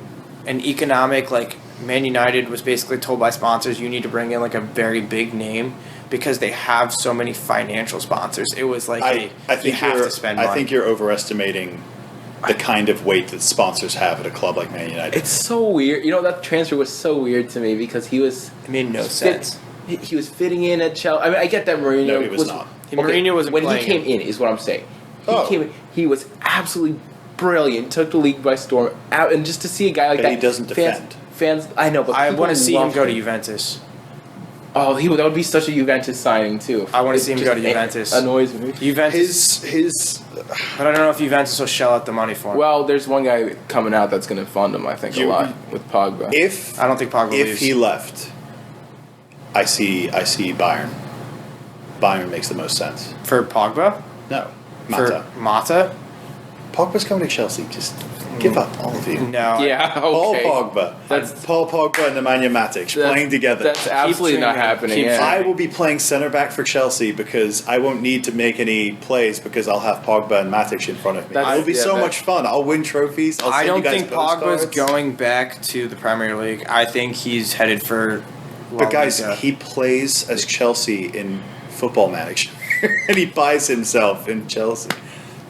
an economic, like Man United was basically told by sponsors, you need to bring in like a very big name because they have so many financial sponsors. It was like, you have to spend money. I think you're overestimating the kind of weight that sponsors have at a club like Man United. It's so weird. You know, that transfer was so weird to me because he was... It made no sense. He was fitting in at Chelsea. I mean, I get that Mourinho... No, he was not. Mourinho wasn't when playing. He came in, is what I'm saying. He was absolutely brilliant, took the league by storm, and just to see a guy like that... he doesn't defend. Fans, I know, but I want to see him go to Juventus. Oh, that would be such a Juventus signing too. I want to see him go to Juventus. Annoys me. Juventus. But I don't know if Juventus will shell out the money for him. Well, there's one guy coming out that's going to fund him. I think a lot with Pogba. I don't think Pogba leaves. If he left, I see Bayern. Bayern makes the most sense for Pogba. No, Mata. For Mata. Pogba's coming to Chelsea. Just give up, all of you. No. Yeah, okay. Paul Pogba and Nemanja Matic playing together. That's absolutely not happening. I will be playing centre back for Chelsea because I won't need to make any plays because I'll have Pogba and Matic in front of me. It'll be so much fun. I'll win trophies. I don't think Pogba's going back to the Premier League. I think he's headed for But guys, he plays as Chelsea in Football Manager. And he buys himself in Chelsea.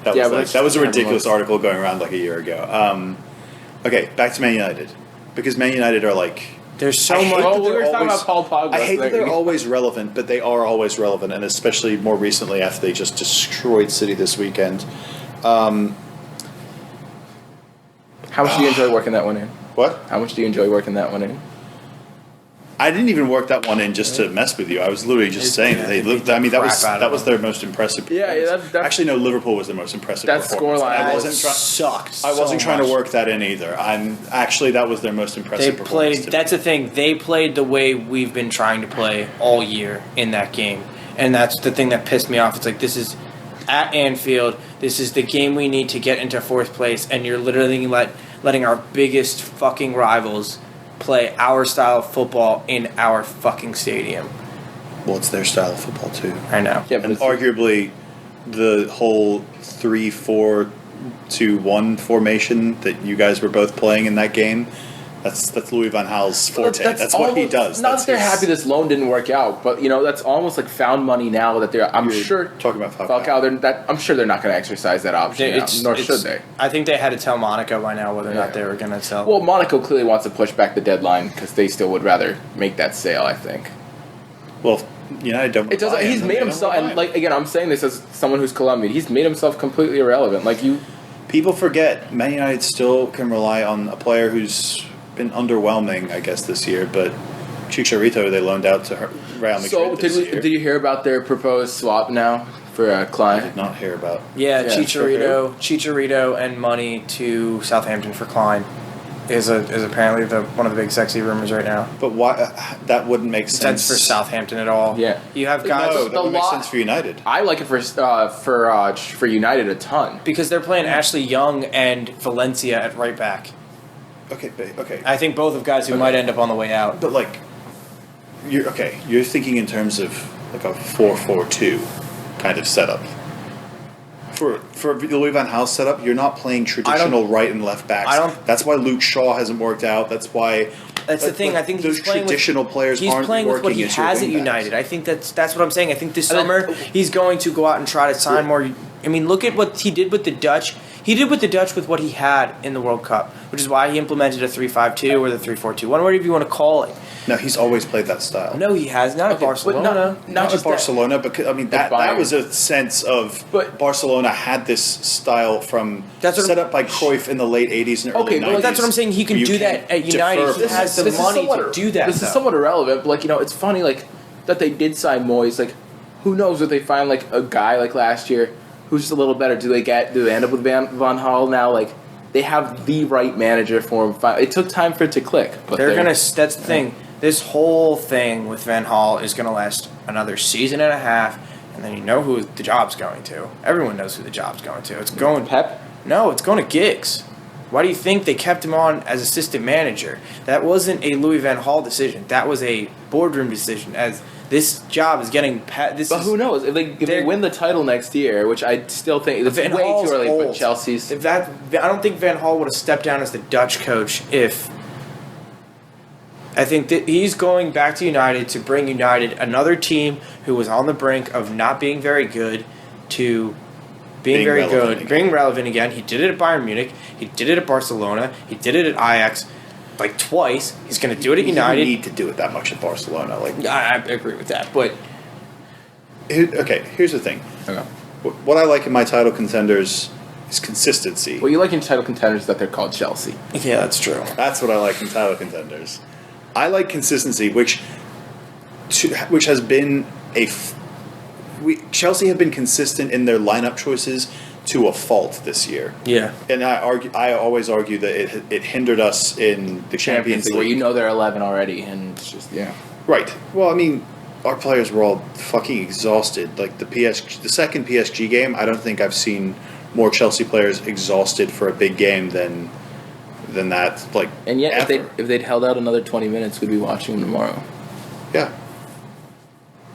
That was a ridiculous article going around like a year ago. Okay, back to Man United. Because Man United are like... There's so much... Well, we were talking about Paul Pogba. I hate that they're always relevant, but they are always relevant, and especially more recently after they just destroyed City this weekend. How much do you enjoy working that one in? What? How much do you enjoy working that one in? I didn't even work that one in just to mess with you. I was literally just saying that they looked. I mean, that was their most impressive. Yeah, actually, no. Liverpool was their most impressive. That scoreline sucked. I wasn't trying to work that in either. That was their most impressive. They played. That's the thing. They played the way we've been trying to play all year in that game, and that's the thing that pissed me off. It's like, this is at Anfield. This is the game we need to get into fourth place, and you're literally letting our biggest fucking rivals play our style of football in our fucking stadium. Well, it's their style of football too. I know. Yeah, but and arguably, the whole 3-4-2-1 formation that you guys were both playing in that game, That's Louis van Gaal's forte. That's what he does. Not That's that they're his- happy this loan didn't work out, but that's almost like found money now that they're. I'm You're sure talking about Falcao. I'm sure they're not going to exercise that option, nor should they. I think they had to tell Monaco by now whether or not they were going to sell. Well, Monaco clearly wants to push back the deadline because they still would rather make that sale. I think. Well, United don't. It doesn't. He's made himself, and like again, I'm saying this as someone who's Colombian. He's made himself completely irrelevant. Like you. People forget Man United still can rely on a player who's been underwhelming, I guess, this year. But Chicharito, they loaned out to Real Madrid. So this year. did you hear about their proposed swap now for I Klein? did not hear about. Yeah, Yeah, Chicharito and money to Southampton for Klein is apparently one of the big sexy rumors right now. But why? That wouldn't make Sense sense for Southampton at all. Yeah. You have guys No, that The would make lot- sense for United. I like it for United a ton. because they're playing Ashley Young and Valencia at right back. Okay, okay. I think both of guys who might end up on the way out. But like, you're thinking in terms of like a 4-4-2 kind of setup. For the Louis van Gaal setup, you're not playing traditional right and left backs. That's why Luke Shaw hasn't worked out. That's why. That's the thing. I think those he's playing traditional players He's aren't playing with what working he as your has at wingbacks. United. I think that's what I'm saying. I think this summer he's going to go out and try to sign more. I mean, look at what he did with the Dutch. He did with the Dutch with what he had in the World Cup, which is why he implemented a 3-5-2 or the 3-4-2, whatever you want to call it. No, he's always played that style. No, he has not at Okay, but Barcelona. Not just at Barcelona, because I mean that Bayern. was a sense of But- Barcelona had this style from That's what set I'm- up by Cruyff in the late '80s and early Okay, '90s. but That's what I'm saying. He can You do can't that at United. defer He from has the that. money to do that. This though. is somewhat irrelevant, but it's funny that they did sign Moyes. Like, who knows if they find a guy like last year who's just a little better? Do they end up with Van Gaal now? Like, they have the right manager for him. It took time for it to click, but They're gonna. That's the thing. This whole thing with Van Gaal is gonna last another season and a half, and then you know who the job's going to. Everyone knows who the job's going to. It's going Pep. No, it's going to Giggs. Why do you think they kept him on as assistant manager? That wasn't a Louis Van Gaal decision. That was a boardroom decision. As this job is getting But who knows if they win the title next year, which I still think it's Van way Gaal's too early. old. But Chelsea's. I don't think Van Gaal would have stepped down as the Dutch coach if. I think that he's going back to United to bring United, another team who was on the brink of not being very good, to being very relevant good, being relevant again. He did it at Bayern Munich. He did it at Barcelona. He did it at Ajax, twice. He's going to do it at You United. need to do it that much at Barcelona. I agree with that, but Here's the thing. Okay. What I like in my title contenders is consistency. Well, you like in title contenders that they're called Chelsea. yeah, that's true. That's what I like in title contenders. I like consistency, which has been Chelsea have been consistent in their lineup choices to a fault this year. Yeah. And I always argue that it hindered us in the Champions League. where you know they're 11 already, and it's just Right. Well, I mean, our players were all fucking exhausted. Like the second PSG game, I don't think I've seen more Chelsea players exhausted for a big game than that. And yet, ever. if they'd held out another 20 minutes, we'd be watching them tomorrow. Yeah.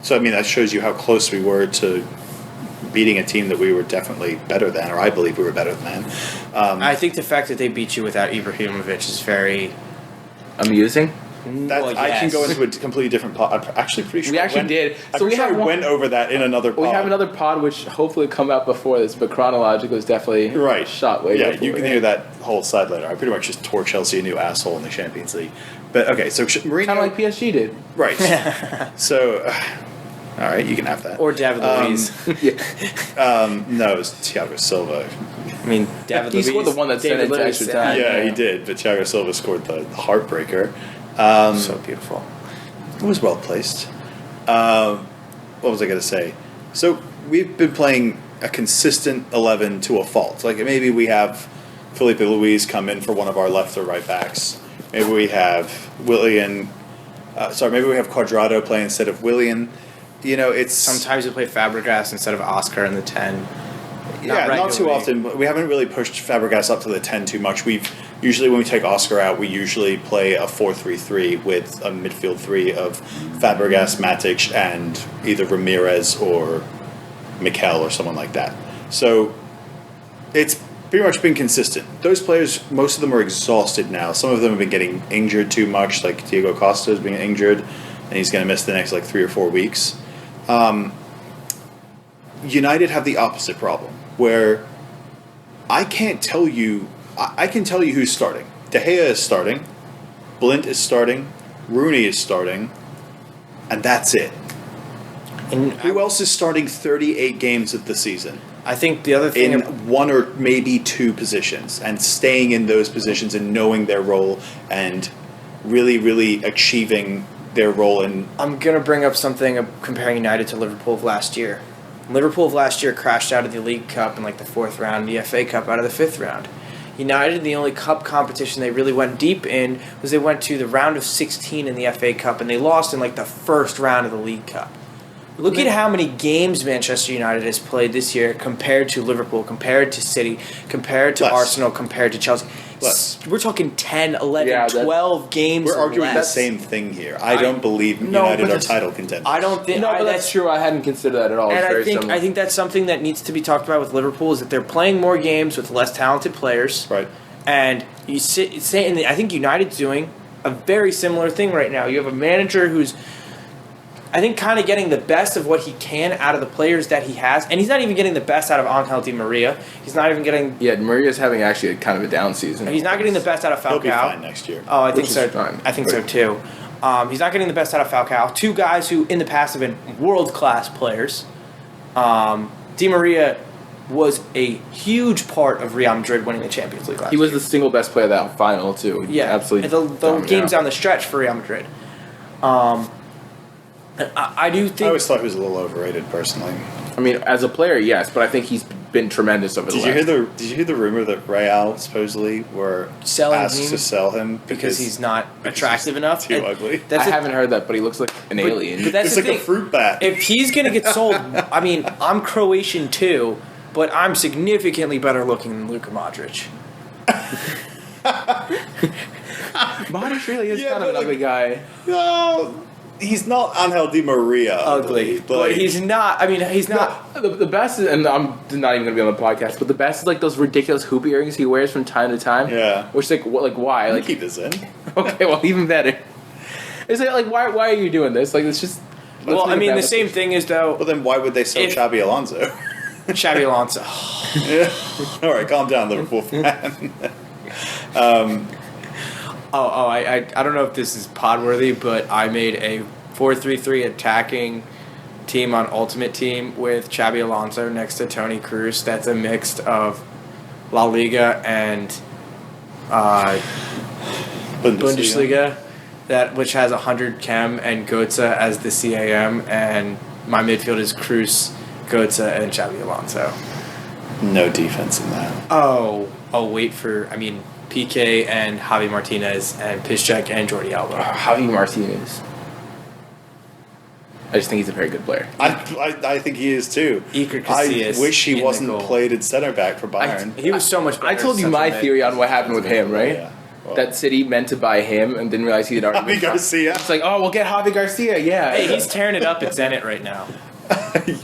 So I mean, that shows you how close we were to beating a team that we were definitely better than, or I believe we were better than. I think the fact that they beat you without Ibrahimovic is very Amusing. I can go into a completely different pod. I'm actually pretty sure We actually did. So we went over that in another pod. We have another pod which hopefully will come out before this, but chronologically was definitely Right. shot way Yeah, before. you can hear that whole side later. I pretty much just tore Chelsea a new asshole in the Champions League. But okay, so Mourinho... Kind of like PSG did. Right. So... all right, you can have that. or David Luiz. No, it was Thiago Silva. I mean, David He Luiz. scored the one that sent David it to Luiz, extra time. Yeah, he did, but Thiago Silva scored the heartbreaker. So beautiful. It was well placed. What was I going to say? So we've been playing a consistent 11 to a fault. Like maybe we have Felipe Luis come in for one of our left or right backs. Maybe we have Willian. Maybe we have Cuadrado play instead of Willian. You know, it's Sometimes we play Fabregas instead of Oscar in the 10. not too often. We haven't really pushed Fabregas up to the 10 too much. We've usually, when we take Oscar out, we usually play a 4-3-3 with a midfield three of Fabregas, Matic, and either Ramirez or Mikel or someone like that. So it's pretty much been consistent. Those players, most of them are exhausted now. Some of them have been getting injured too much, like Diego Costa is being injured, and he's going to miss the next 3 or 4 weeks. United have the opposite problem, where I can't tell you. I can tell you who's starting. De Gea is starting, Blint is starting, Rooney is starting, and that's it. And Who else is starting 38 games of the season? I think the other thing In one or maybe 2 positions, and staying in those positions and knowing their role and really, really achieving their role in. I'm going to bring up something of comparing United to Liverpool of last year. Liverpool of last year crashed out of the League Cup in the 4th round, the FA Cup out of the 5th round. United, the only cup competition they really went deep in was they went to the round of 16 in the FA Cup, and they lost in the first round of the League Cup. Look at how many games Manchester United has played this year compared to Liverpool, compared to City, compared to Less. Arsenal, compared to Chelsea. Less. We're talking 10, 11, 12 games We're arguing the less. same thing here. I don't believe No, United but are title contenders. I don't think... No, but that's true. I hadn't considered that at all. And It's very I similar. think that's something that needs to be talked about with Liverpool is that they're playing more games with less talented players. Right. And you say, and I think United's doing a very similar thing right now. You have a manager who's, I think, kind of getting the best of what he can out of the players that he has, and he's not even getting the best out of Angel Di Maria. He's not even getting. Yeah, Maria's having actually kind of a down season. He's not getting the best out of Falcao. He'll be fine next year. Oh, I think Which so. is fine. I think so too. He's not getting the best out of Falcao. 2 guys who, in the past, have been world-class players. Di Maria was a huge part of Real Madrid winning the Champions League last He year. was the single best player of that final too. He Yeah, absolutely. the dominated games out. down the stretch for Real Madrid. I do I think. always thought he was a little overrated, personally. I mean, as a player, yes, but I think he's been tremendous over the Did you hear the rumor that Real supposedly were Selling asked him to sell him because he's not because attractive he's enough. too And ugly? That's I haven't heard that, but he looks like an alien. but that's It's the like a thing. fruit bat. If he's gonna get sold, I mean, I'm Croatian too, but I'm significantly better looking than Luka Modric. Modric really is Yeah, kind of an but, ugly guy. No, he's not Angel Di Maria Ugly, but he's not. I mean, he's not. The best, is, and I'm not even gonna be on the podcast, but the best is those ridiculous hoop earrings he wears from time to time. Yeah. Which why? Like, keep this in. Okay, well, even better. Is it why are you doing this? It's just. Well, I mean, the same thing is though. Well, then why would they sell If- Xabi Alonso? Xabi Alonso. Yeah. All right, calm down, Liverpool fan. I don't know if this is pod worthy, but I made a 4-3-3 attacking team on Ultimate Team with Xabi Alonso next to Toni Kroos. That's a mix of La Liga and Bundesliga, which has 100 Chem and Götze as the CAM, and my midfield is Kroos, Götze, and Xabi Alonso. No defense in that. Wait for, PK and Javi Martinez and Piszczek and Jordi Alba. Javi Martinez. I just think he's a very good player. I think he is too. Iker I Casillas wish in he the wasn't goal. played at center back for Bayern. He was so much better. I told you as my central theory on what happened with him, right? Yeah. Well, That City meant to buy him and didn't realize he had already Javi been Garcia. It's we'll get Javi Garcia, yeah. mid. Hey, he's tearing it up at Zenit right now.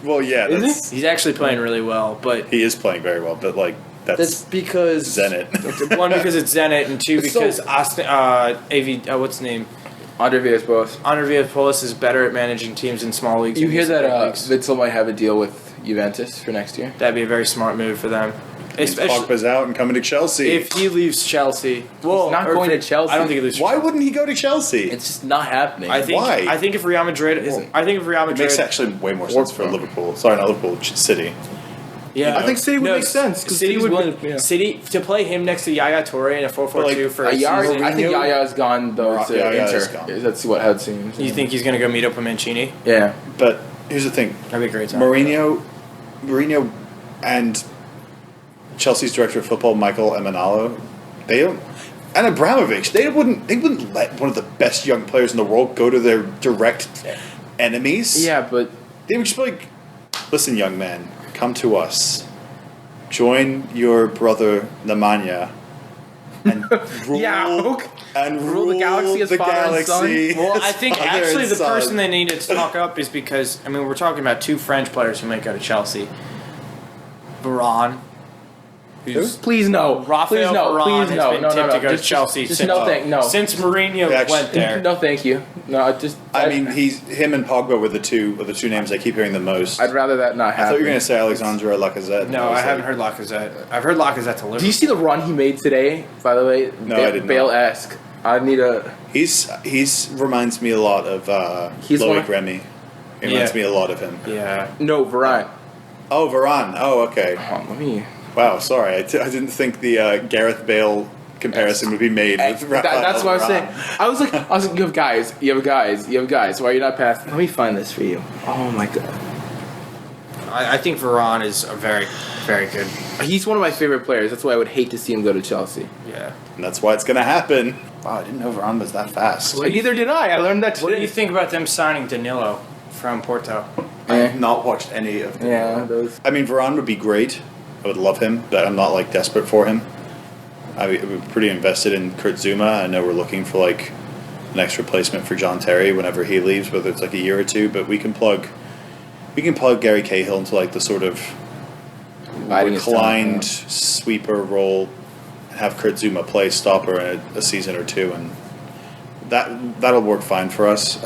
Well, yeah, Is that's, He's actually playing really well, but he is playing very well, but that's that's because Zenit. one, because it's Zenit, and two, So- because what's his name? Andre Villas-Boas. Andre Villas-Boas is better at managing teams in small leagues. You than hear he is in that big leagues. Witzel might have a deal with Juventus for next year? That'd be a very smart move for them. Especially Pogba's out and coming to Chelsea. if he leaves Chelsea. Well, not or going if- to Chelsea. I don't think he leaves. Why wouldn't he go to Chelsea? It's just not happening. I think. Why? I think if Real Madrid Isn't. I think if Real It Madrid. makes actually way more sense for Or- Liverpool. Sorry, not Liverpool, City. Yeah, I think City would make sense, 'cause City City's would willing to- yeah. City to play him next to Yaya Toure in a 4-4-2 for a Yaya, season. I think Yaya's gone though to Yaya Inter. is gone. That's how it seems. You think he's going to go meet up with Mancini? Yeah. But here's the thing: That'd be a great time. Mourinho, and Chelsea's director of football, Michael Emenalo, they don't. And Abramovich, they wouldn't let one of the best young players in the world go to their direct enemies. Yeah, but They would just be like, listen, young man, come to us. Join your brother Nemanja and rule, okay. and Rule the galaxy as father and son? Well, I think Father actually and the son. person they needed to talk up is because we're talking about 2 French players who might go to Chelsea. Varane, Please no. Rafael Please no. Varane Please no. has been No. tipped to go to Just Chelsea Just since, no. since Mourinho went there. No, thank you. No, I mean, him and Pogba were the two names I keep hearing the most. I'd rather that not I happen. thought you were going to say Alexandre Lacazette. No, I haven't heard Lacazette. I've heard Lacazette to Liverpool. Do you see the run he made today? By the way, No, I didn't. Bale-esque. I need a. He's reminds me a lot of Loic Remy. He reminds me a lot of him. Yeah. No, Varane. Oh, Varane. Oh, okay. Hold on, let me. Wow, sorry. I didn't think the Gareth Bale comparison would be made with Rafael That's what I was Varane. saying. I was like, you have guys. Why are you not passing? Let me find this for you. Oh my god. I think Varane is a very, very good. He's one of my favorite players. That's why I would hate to see him go to Chelsea. Yeah. And that's why it's going to happen. Wow, I didn't know Varane was that fast. Neither did I. I learned that today. What do you think about them signing Danilo from Porto? I've not watched any of them. Yeah, those. I mean, Varane would be great. I would love him, but I'm not like desperate for him. I'm pretty invested in Kurt Zuma. I know we're looking for like the next replacement for John Terry whenever he leaves, whether it's like a year or two. But we can plug Gary Cahill into like the sort of reclined sweeper role, and have Kurt Zuma play stopper in a season or two, and that'll work fine for us.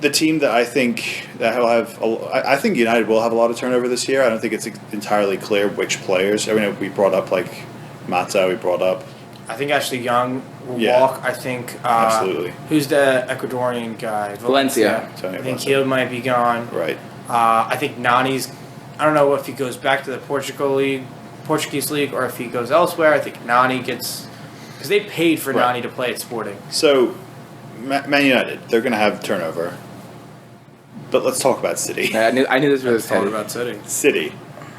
The team that I think that will have, I think United will have a lot of turnover this year. I don't think it's entirely clear which players. I mean, we brought up like Mata. We brought up. I think Ashley Young will Yeah. walk. I think. Absolutely. Who's the Ecuadorian guy? Valencia. I think he might be gone. Right. I think Nani's. I don't know if he goes back to the Portuguese league, or if he goes elsewhere. I think Nani gets, because they paid for Nani to play at Sporting. So, Man United, they're going to have turnover. But let's talk about City. I knew this was Talk about City. City.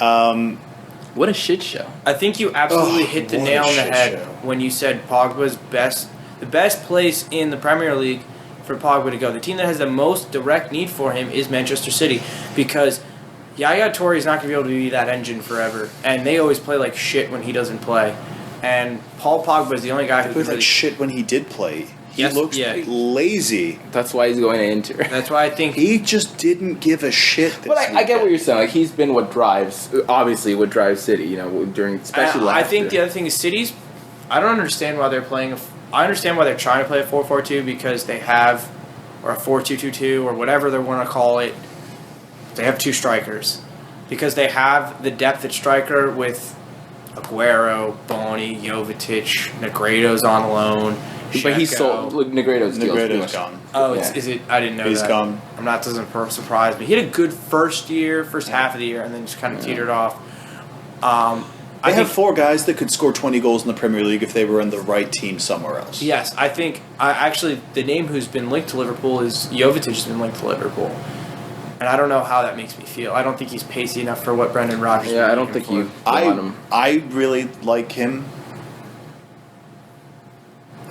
What a shit show. I think you absolutely hit the what a nail on the shit head show. when you said Pogba's the best place in the Premier League for Pogba to go. The team that has the most direct need for him is Manchester City, because Yaya Toure is not going to be able to be that engine forever, and they always play like shit when he doesn't play. And Paul Pogba is the only guy who He can was like really. shit when he did play. He Yes, looked yeah. lazy. That's why he's going to Inter. That's why I think He just didn't give a shit. But I get what you're saying. Like, he's been what drives City. You know, during especially last I think the year. other thing is City's. I don't understand why they're playing. I understand why they're trying to play a 4-4-2, because they have, or a 4-2-2-2, or whatever they want to call it. They have two strikers, because they have the depth at striker with Aguero, Boni, Jovetic, Negredo's on loan. But he's Dzeko. sold. Look, Negredo's gone. Oh, Yeah. is it? I didn't know He's that. gone. I'm not doesn't surprise me. He had a good first half of the year, and then just kind of teetered off. I I have think 4 guys that could score 20 goals in the Premier League if they were in the right team somewhere else. yes, I think actually the name who's been linked to Liverpool is Jovetic has been linked to Liverpool, and I don't know how that makes me feel. I don't think he's pacey enough for what Brendan Rodgers. Yeah, is I don't looking think for. you want him. I really like him.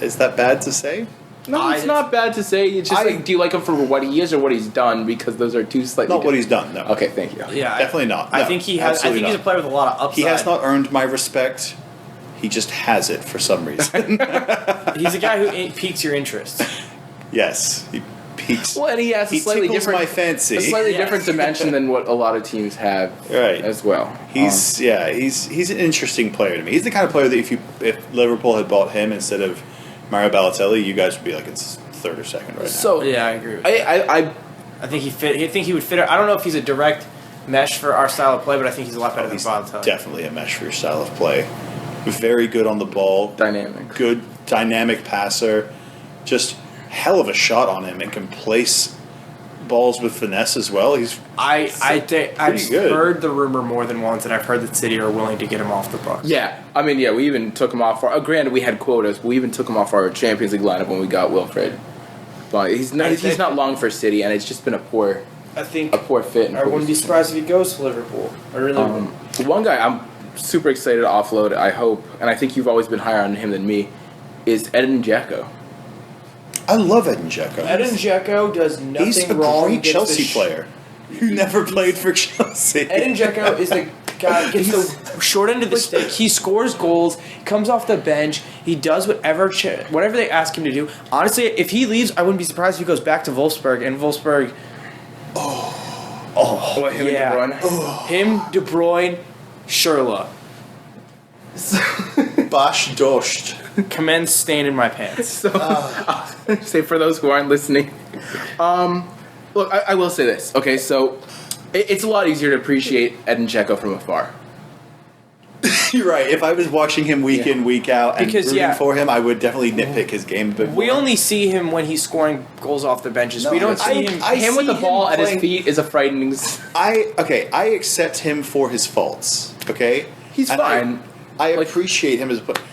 Is that bad to say? No, it's not bad to say. It's just like, do you like him for what he is or what he's done? Because those are two slightly. Not what he's done, no. Okay, thank you. Yeah, Definitely not. I No, think he has. I absolutely think he's a not. player with a lot of upside. He has not earned my respect. He just has it for some reason. He's a guy who piques your interest. Yes, he peaks. Well, and he has a He slightly tickles different, my fancy. a slightly Yes. different dimension than what a lot of teams have, Right. as well. He's he's an interesting player to me. He's the kind of player that if Liverpool had bought him instead of Mario Balotelli, you guys would be like it's third or second right now. So Yeah, I agree. With I I think he fit. I think he would fit. I don't know if he's a direct mesh for our style of play, but I think he's a lot better than He's Balotelli. definitely a mesh for your style of play. Very good on the ball. dynamic. Good dynamic passer. Just hell of a shot on him and can place balls with finesse as well. He's I've good. heard the rumor more than once, and I've heard that City are willing to get him off the books. Yeah, I mean, yeah, we even took him off our. Granted, we had quotas, but we even took him off our Champions League lineup when we got Wilfred. But he's not long for City, and it's just been a poor I think fit. I wouldn't be surprised if he goes to Liverpool. I really wouldn't. One guy I'm super excited to offload, I hope, and I think you've always been higher on him than me, is Edin Dzeko. I love Edin Dzeko. Edin Dzeko does nothing He's a wrong. great gets Chelsea the player who never played for Chelsea. Edin Dzeko is the guy gets the short end of the stick. He scores goals, comes off the bench. He does whatever they ask him to do. Honestly, if he leaves, I wouldn't be surprised if he goes back to Wolfsburg. And Wolfsburg, Him yeah, and De Bruyne. him, De Bruyne, Shurla. Bash doshed. Commence stain in my pants. So, say for those who aren't listening, look, I will say this. Okay, so it's a lot easier to appreciate Edin Dzeko from afar. You're right. If I was watching him week in, week out, and Because, rooting for him, I would definitely nitpick his game a bit more. We only see him when he's scoring goals off the benches. We don't see him. Him with the see ball him at his playing- feet is a frightening. I accept him for his faults. Okay, He's And fine. I appreciate him as a player.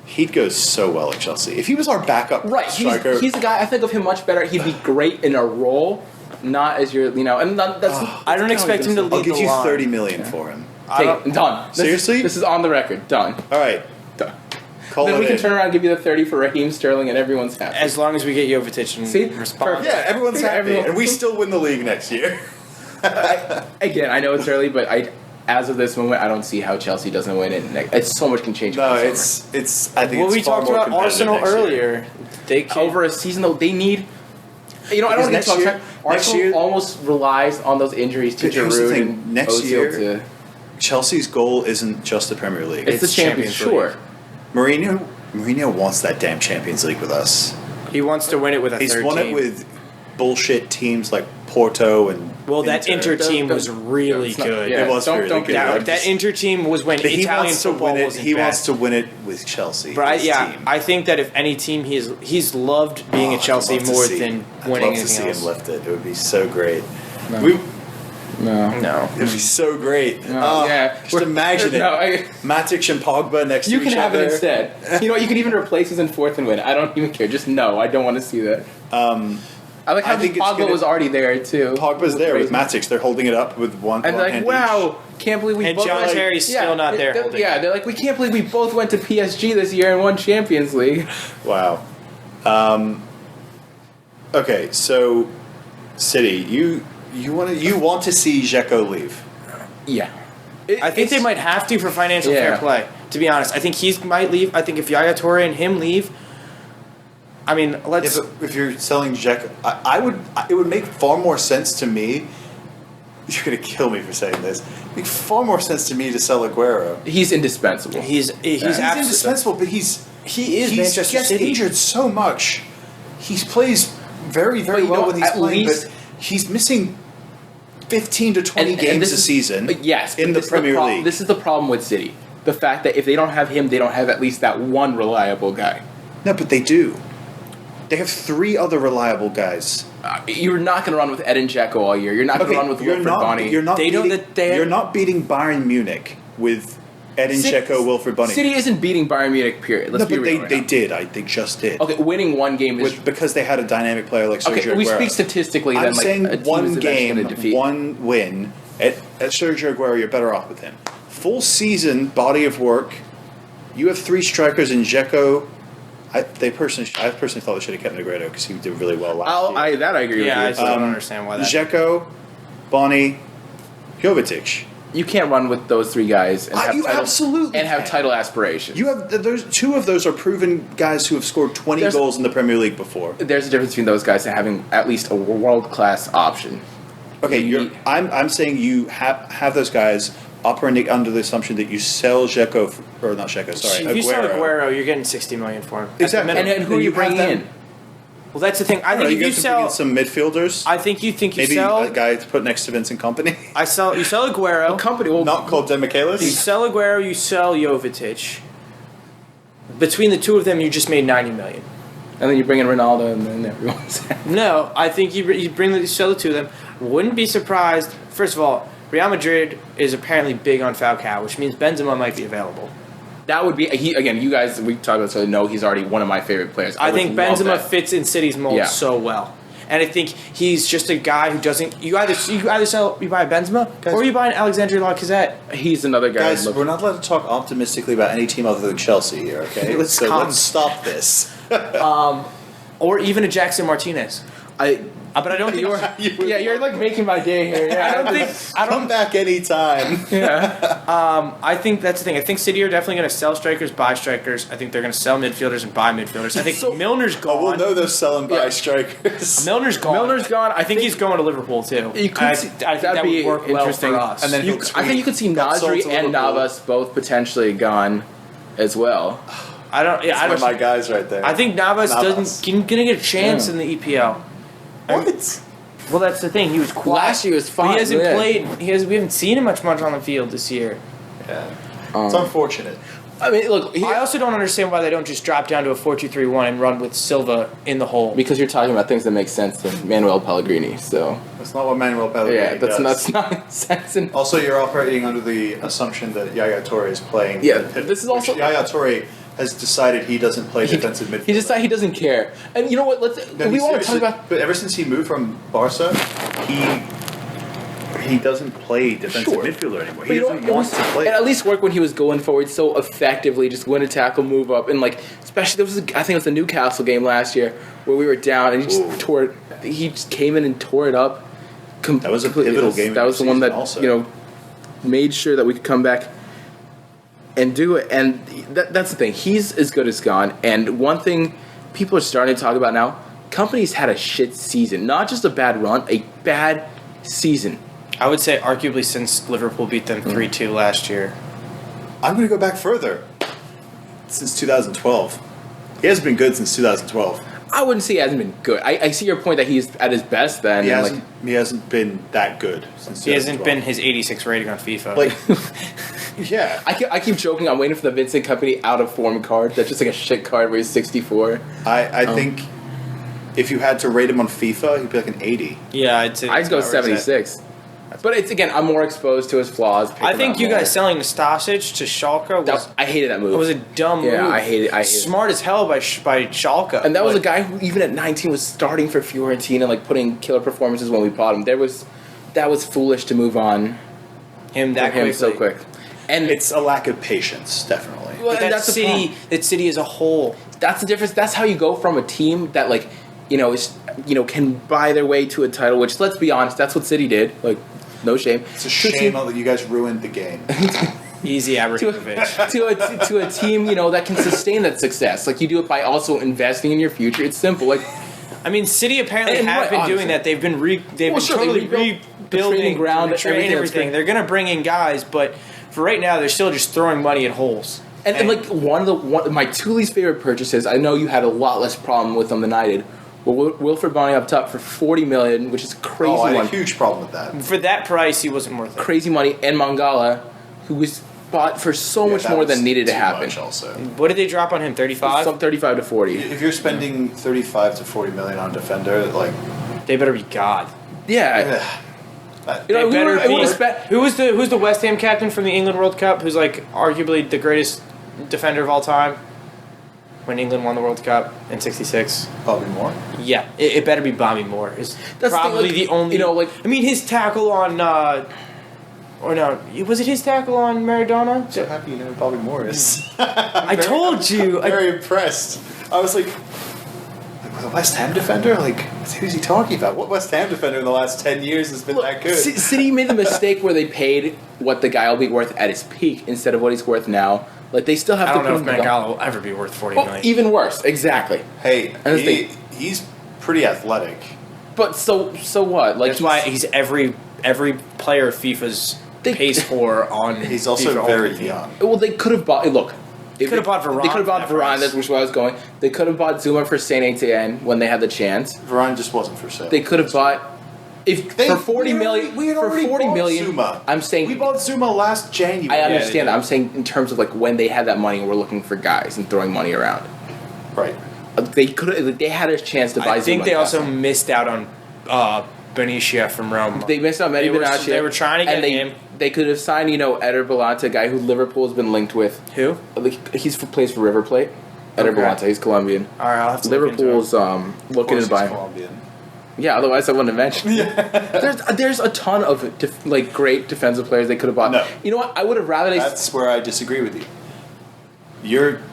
He'd go so well at Chelsea if he was our backup striker. He's the guy. I think of him much better. He'd be great in a role, not as your, and that's. I don't expect him to lead I'll give the you line. $30 million for him. Done. Seriously? This is on the record. Done. All right, Done. call Then it we can in. turn around and give you the 30 for Raheem Sterling, and everyone's happy. As long as we get Jovetic and See? respond. Perfect. Yeah, everyone's happy, Everyone- and we still win the league next year. Again, I know it's early, but as of this moment, I don't see how Chelsea doesn't win it. It's so much can change. No, over the it's. I think Well, it's we far talked more about competitive Arsenal next year. earlier. They summer. can, Over a season, though, they need. I don't want to next talk year- about next Arsenal year- almost relies on those injuries to But here's the Giroud thing, and next Ozil year- to. Chelsea's goal isn't just the Premier League. It's the Champions Champions, League. sure. Mourinho wants that damn Champions League with us. he wants to win it with a He's third won team. it with bullshit teams like Porto and. Well, that Inter team was really It's not- good. yeah, It was don't- really don't good. get That, that Inter team was when But he Italian wants to football win it. wasn't He bad. wants to win it with Chelsea. But his team. I think that if any team he's loved being at Chelsea I'd love to more see- than I'd winning love to anything see else. him lift it. It would be so great. No. No, No. it would be so great. No, yeah. Just imagine it. No, Matic and Pogba next You to can each have other. it instead. You know what? You can even replace us in fourth and win. I don't even care. Just no, I don't want to see that. I like how I think it's Pogba gonna- was already there too. Pogba's there with Crazy. Matic. They're holding it up with one. And one they're like, hand wow, can't believe we And both John went- Terry's still not there they're- holding Yeah, it. they're like, we can't believe we both went to PSG this year and won Champions League. Each. Wow. Okay, so City, you want to see Dzeko leave? Yeah. I think they might have to for financial Yeah. fair play. To be honest, I think he might leave. I think if Yaya Toure and him leave, I mean, let's. If you're selling Dzeko, it would make far more sense to me. You're gonna kill me for saying this. It'd make far more sense to me to sell Aguero. He's indispensable. He's He's indispensable, but he is Manchester gets City. injured so much. He plays very, very well when he's at playing, least- but he's missing 15 to 20 games this a is- season. Yes, in but the this is Premier pro- League. This is the problem with City. The fact that if they don't have him, they don't have at least that one reliable guy. No, but they do. They have 3 other reliable guys. You're not going to run with Edin Dzeko all year. You're not going to run with Wilfred Bonny. You're not. They know beating, that they- You're not beating Bayern Munich with Edin Dzeko, Wilfred Bonny. City isn't beating Bayern Munich. Period. Let's No, be but real. they right now. did. They just did. Okay, winning one game is Because they had a dynamic player like Sergio okay. We Aguero. speak statistically. I'm Then like saying a team one is eventually game, gonna defeat. one win at Sergio Aguero. You're better off with him. Full season body of work. You have 3 strikers in Dzeko. I personally thought they should have kept Negredo because he did really well last year. I agree Yeah, I with you. still don't understand why that. Dzeko, Bonny, Jovetic. You can't run with those 3 guys and have You title, absolutely and have can. title aspirations. You have those 2 of those are proven guys who have scored 20 There's- goals in the Premier League before. There's a difference between those guys and having at least a world class option. Okay, You- I'm saying you have those guys operating under the assumption that you sell Dzeko or not Dzeko, sorry, If you sell Aguero. Aguero, you're getting $60 million for him. At the Exactly. minimum. And who are you you have bringing them- in? Well, that's the thing. I think you if you guys can bring in sell, some midfielders, I think you maybe sell. a guy to put next to Vincent Company, You sell Aguero. Company will not called You Demichelis. sell Aguero. You sell Jovetic. Between the 2 of them, you just made $90 million. and then you bring in Ronaldo, and then everyone's happy. No, I think you sell the 2 of them. Wouldn't be surprised. First of all, Real Madrid is apparently big on Falcao, which means Benzema might be available. That would be you guys. We talked about so know he's already one of my favorite players. I would think love Benzema that. fits in City's mold Yeah. so well, and I think he's just a guy who doesn't. You either buy Benzema or you buy an Alexandre Lacazette. He's another guy. Guys, we're not allowed to talk optimistically about any team other than Chelsea here, okay? Let's so calm. let's stop this. Or even a Jackson Martinez. But I don't think You're like making my day here. Yeah, Come back anytime. Yeah. I think that's the thing. I think City are definitely going to sell strikers, buy strikers. I think they're going to sell midfielders and buy midfielders. I think Milner's gone. Oh, we'll know they're selling by strikers. Milner's gone. I think he's going to Liverpool too. You could I see, think that would work well for us. And then I think you could see got sold Nasri to and Liverpool. Navas both potentially gone as well. I don't. Yeah, I That's don't. one of my guys right there. I think Navas going to get a chance in the EPL. What? Well, that's the thing. He was quiet. Last year was fine. But he hasn't yeah. played. We haven't seen him much on the field this year. Yeah. It's unfortunate. I mean, look. I also don't understand why they don't just drop down to a 4-2-3-1 and run with Silva in the hole. Because you're talking about things that make sense to Manuel Pellegrini, so That's not what Manuel Pellegrini does. that's not sense. And Also, you're operating under the assumption that Yaya Toure is playing. Yeah, the pivot, this is also- which Yaya Toure has decided he doesn't play defensive midfield. he decided he doesn't care. And you know what? We want to talk about. But ever since he moved from Barca, he doesn't play defensive midfielder anymore. He doesn't want to play. It at least worked when he was going forward so effectively, just win a tackle, move up, and like especially I think it was the Newcastle game last year where we were down and he just tore it. He just came in and tore it up. That was a pivotal game. That was the one that also. made sure that we could come back and do it. And that's the thing. He's as good as gone. And one thing people are starting to talk about now: companies had a shit season, not just a bad run, a bad season. I would say arguably since Liverpool beat them 3-2 last year. I'm going to go back further. Since 2012. He hasn't been good since 2012. I wouldn't say he hasn't been good. I see your point that he's at his best then. He and hasn't been that good since 2012. He hasn't been his 86 rating on FIFA. Yeah. I keep joking. I'm waiting for the Vincent Company out of form card. That's just like a shit card where he's 64. I think if you had to rate him on FIFA, he'd be like an 80. yeah, I'd say I'd go that's about where it's at. 76. But it's again, I'm more exposed to his flaws. I think you guys selling Nastasic to Schalke I hated that move. was a dumb move. Yeah, I hate it. Smart as hell by Schalke. And that was a guy who, even at 19, was starting for Fiorentina, like putting killer performances when we bought him. That was foolish to move on him that from him so quickly. quick. And It's a lack of patience, definitely. well, But and that's the City. problem. That City as a whole. That's the difference. That's how you go from a team that is can buy their way to a title. Which, let's be honest, that's what City did. Like, no shame. It's a shame that you guys ruined the game. Easy Abramovich. to a team that can sustain that success. Like, you do it by also investing in your future. It's simple. Like, I mean, City apparently And have right, been doing honestly. that. They've been they totally rebuilt the rebuilding training ground, the training, everything. They're going to bring in guys, but for right now, they're still just throwing money at holes. And like one of my two least favorite purchases, I know you had a lot less problem with them than I did. Well, Wilfred Bonny up top for $40 million, which is crazy. I had one. a huge problem with that. For that price, he wasn't worth it. Crazy money, and Mangala, who was bought for so much that more was than needed to too happen. much also. What did they drop on him? 35. Some 35 to 40. If you're spending 35 to 40 million on a defender, like, They better be God. Yeah. They we better were- be. Who's the West Ham captain from the England World Cup? Who's like arguably the greatest defender of all time? When England won the World Cup in '66. probably more. Yeah, it better be Bobby Moore. It's That's probably the thing, the only. like- I mean, his tackle on. Or no, was it his tackle on Maradona? I'm so happy you know who Bobby Moore is. I told you. I'm very impressed. I was like, the West Ham defender? Like, who's he talking about? What West Ham defender in the last 10 years has been that good? City made the mistake where they paid what the guy will be worth at his peak instead of what he's worth now. Like, they still have I to don't know put if him Mangala will ever be worth 40 Oh, million. even worse, exactly. Hey, And the thing- he's pretty athletic. But so what? Like, That's why he's every player of FIFA's pays for on. He's also FIFA very Ultimate Team. young. Well, they could have bought. Look, They could have bought Varane. They could have bought for that Varane. price. That's where I was going. They could have bought Zuma for Saint Etienne when they had the chance. Varane just wasn't for sale. They could have bought for 40 million. We had For already 40 bought million. Zuma. I'm saying we bought Zuma last January. I understand. they did. I'm saying in terms of like when they had that money and were looking for guys and throwing money around. Right. They could have. They had a chance to buy. I think Zuma they at that also time. missed out on Benicia from Rome. They missed out Mehdi They were- Benatia. they were trying to and get they, him. They could have signed, Eder Balanta, a guy who Liverpool has been linked with. Who? Plays for River Plate. Eder Okay. Balanta, he's Colombian. All right, I'll have to look into Liverpool's looking to buy him. Colombian. Yeah, otherwise I wouldn't have mentioned. There's a ton of great defensive players they could have bought. No. You know what? I would have rather That's where I disagree with you.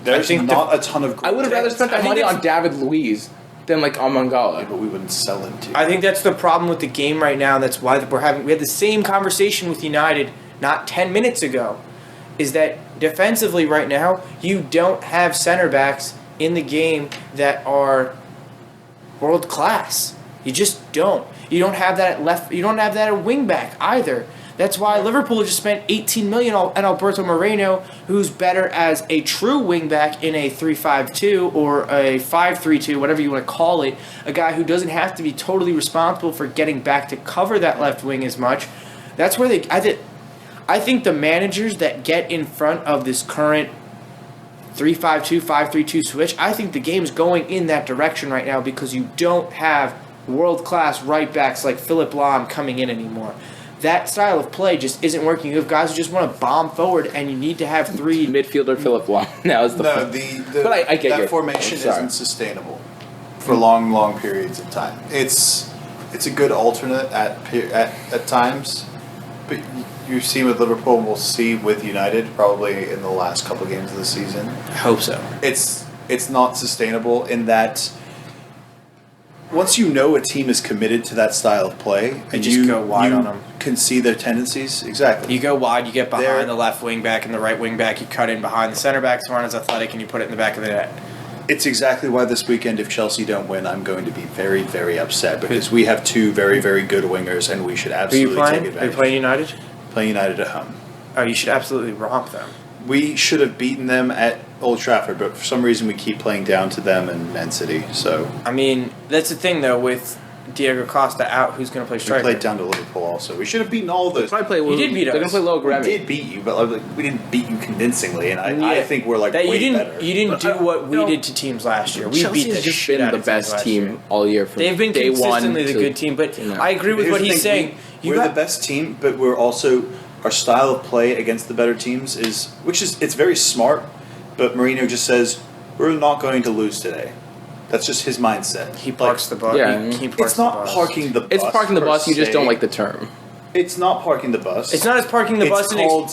There's think not a ton of. I would have rather spent that I think money it's- on David Luiz than like Amangala. But we wouldn't sell him to. I think that's the problem with the game right now. That's why we had the same conversation with United not 10 minutes ago. Is that defensively right now, you don't have center backs in the game that are world class. You just don't. You don't have that at left. You don't have that at wing back either. That's why Liverpool just spent $18 million on Alberto Moreno, who's better as a true wingback in a 3-5-2 or a 5-3-2, whatever you want to call it. A guy who doesn't have to be totally responsible for getting back to cover that left wing as much. That's where I think the managers that get in front of this current 3-5-2, 5-3-2 switch, I think the game's going in that direction right now because you don't have world-class right backs like Philipp Lahm coming in anymore. That style of play just isn't working. You have guys who just want to bomb forward, and you need to have three midfielder Philipp Lahm. Now is the but I get that formation isn't sustainable for long periods of time. It's a good alternate at times, but you've seen with Liverpool, and we'll see with United probably in the last couple of games of the season. I hope so. It's not sustainable in that. Once you know a team is committed to that style of play, and just go wide on them. Can see their tendencies exactly. You go wide, you get behind the left wing back and the right wing back. You cut in behind the center backs who aren't as athletic, and you put it in the back of the net. It's exactly why this weekend, if Chelsea don't win, I'm going to be very, very upset because we have two very, very good wingers, and we should absolutely take advantage. Are you playing United? Playing United at home. Oh, you should absolutely romp them. We should have beaten them at Old Trafford, but for some reason we keep playing down to them and Man City. So I mean, that's the thing though with Diego Costa out, who's going to play striker? We played down to Liverpool also. We should have beaten all of those. You did beat us. They're going to play low Grammy. We did beat you, but we didn't beat you convincingly, and I think we're like way better. You didn't do what we did to teams last year. We Chelsea beat the has just shit been out the of best teams last team year. all year. From They've been day consistently one the good team, but I agree with what he's saying. We're the best team, but we're also our style of play against the better teams it's very smart. But Mourinho just says we're not going to lose today. That's just his mindset. He parks the bus. Yeah, it's not parking the bus. It's parking the bus. You just don't like the term. It's not parking the bus. It's not as parking the bus.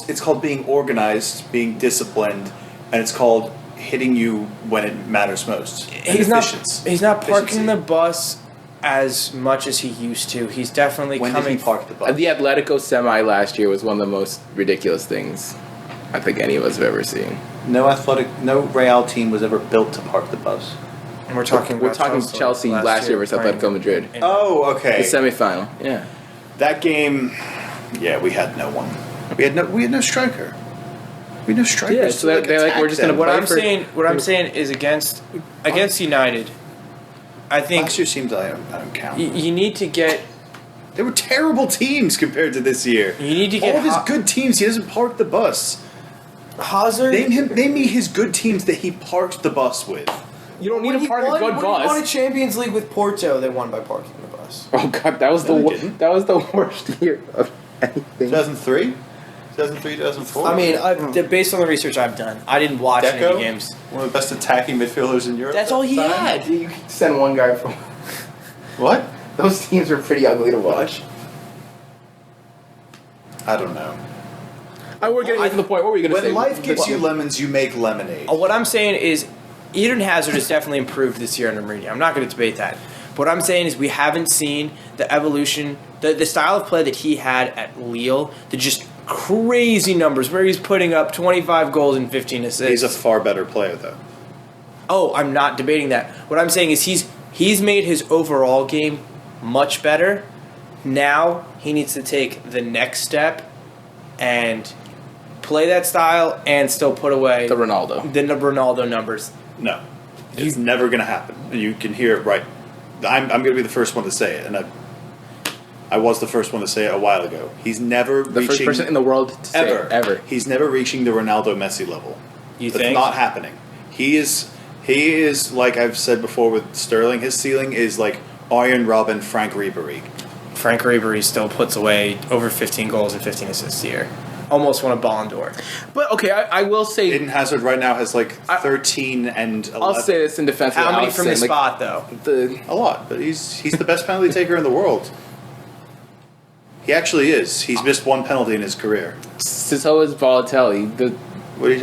It's called being organized, being disciplined, and it's called hitting you when it matters most. He's not parking the bus as much as he used to. He's definitely when coming. Did he park the bus? The Atletico semi last year was one of the most ridiculous things I think any of us have ever seen. No Real team was ever built to park the bus. And we're talking Chelsea last year versus Atletico Madrid. Oh, okay. The semifinal. Yeah. That game, we had no one. We had no striker. We had no strikers. Yeah, so they're like we're just going to. What I'm saying is against United. I think last year seems I don't count. You need to get. They were terrible teams compared to this year. You need to get all of his good teams. He doesn't park the bus. Hazard. Name me his good teams that he parked the bus with. You don't need to park a good bus. When he won a Champions League with Porto, they won by parking the bus. Oh god, that was the worst year of anything. 2003, 2004. I mean, based on the research I've done, I didn't watch any games. One of the best attacking midfielders in Europe. That's all he had. You could send one guy from. What? Those teams are pretty ugly to watch. I don't know. We're getting to the point. What were you going to say? When life gives you lemons, you make lemonade. What I'm saying is, Eden Hazard has definitely improved this year under Mourinho. I'm not going to debate that. But what I'm saying is we haven't seen the evolution, the style of play that he had at Lille, the just crazy numbers where he's putting up 25 goals and 15 assists. He's a far better player, though. Oh, I'm not debating that. What I'm saying is he's made his overall game much better. Now he needs to take the next step and play that style and still put away the Ronaldo numbers. No, it's never going to happen. You can hear it right. I'm going to be the first one to say it, and I was the first one to say it a while ago. He's never the first person in the world to say it, ever. He's never reaching the Ronaldo Messi level. That's not happening. He is like I've said before with Sterling. His ceiling is like Arjen Robben, Frank Ribery. Frank Ribery still puts away over 15 goals and 15 assists a year. Almost won a Ballon d'Or. But okay, I will say Eden Hazard right now has like 13 and 11. I'll say this in defense. How many from the spot though? A lot, but he's the best penalty taker in the world. He actually is. He's missed one penalty in his career. So is Balotelli. What do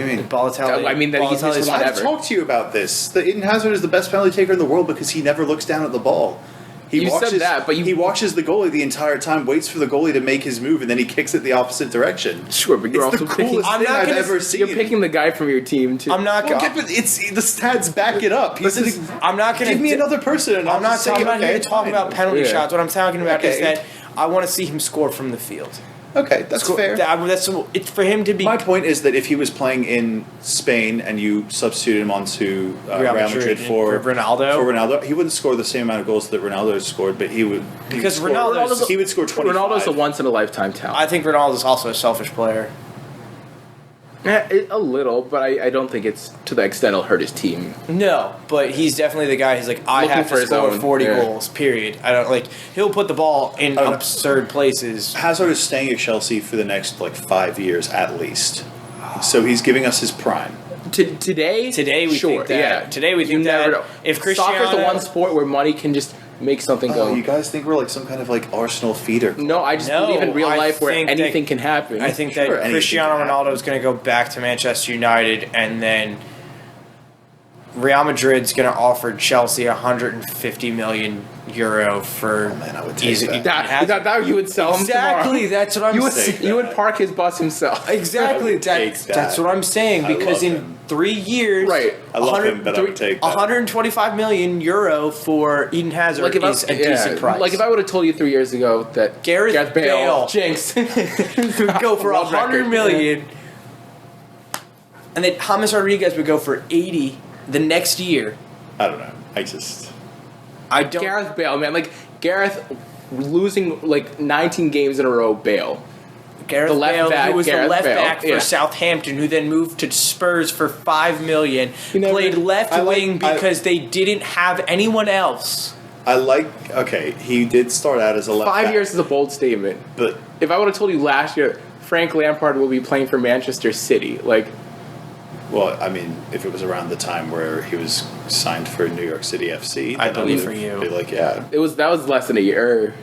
you mean? Balotelli. I mean, that he's missed Balotelli's- whatever. I've talked to you about this. The Eden Hazard is the best penalty taker in the world because he never looks down at the ball. You said that, but he watches the goalie the entire time, waits for the goalie to make his move, and then he kicks it the opposite direction. Sure, but you're It's also the picking. coolest thing I've ever seen. You're picking the guy from your team too. I'm not Well, going. but it's the stats back it up. I'm not going to give me another person. And I'm not just say, talking about okay, here to talk fine. about penalty Yeah. shots. What I'm talking about is Okay. that I want to see him score from the field. Okay, that's fair. It's for him to be. My point is that if he was playing in Spain and you substituted him onto Real Madrid for Ronaldo? he wouldn't score the same amount of goals that Ronaldo has scored, but he would Because he would score, Ronaldo's- he would score 25. Ronaldo's a once in a lifetime talent. I think Ronaldo's also a selfish player. A little, but I don't think it's to the extent it'll hurt his team. No, but he's definitely the guy who's like, I Looking have for to his score own, 40 yeah. goals, period. I don't like, he'll put the ball in Oh, no. absurd places. Hazard is staying at Chelsea for the next 5 years at least. So he's giving us his prime. Today we sure, think that. yeah. Today we You think never that know. if Soccer's Cristiano- the one sport where money can just make something go. Oh, you guys think we're like some kind of Arsenal feeder? No, I just No, believe in real I life where think that- anything can happen. I think Sure, that anything Cristiano can happen. Ronaldo is going to go back to Manchester United, and then Real Madrid's going to offer Chelsea 150 million euro for. Oh, man, I would take that. that you would sell him Exactly, tomorrow. that's what I'm You would saying. you would park his bus himself. Exactly, take that. that's what I'm saying. I Because love in him. 3 years, Right. I love him, but I would take that. 125 million euro for Eden Hazard Like if is a decent price. Like if I would have told you 3 years ago that Gareth Bale. jinx, would go for World 100 record. million, and then James Rodriguez would go for 80 the next year. I don't know. I don't. Gareth Bale, man, like Gareth losing 19 games in a row. Bale. Gareth The left Bale, back, who was Gareth the left Bale, back for yeah. Southampton, who then moved to Spurs for $5 million, You never- played left I like- wing because they didn't have anyone else. Okay, he did start out as a left 5 back, years is a bold statement. but If I would have told you last year Frank Lampard will be playing for Manchester City, well, I mean, if it was around the time where he was signed for New York City FC, I then believe would for you. be like, yeah, it that was less than a year.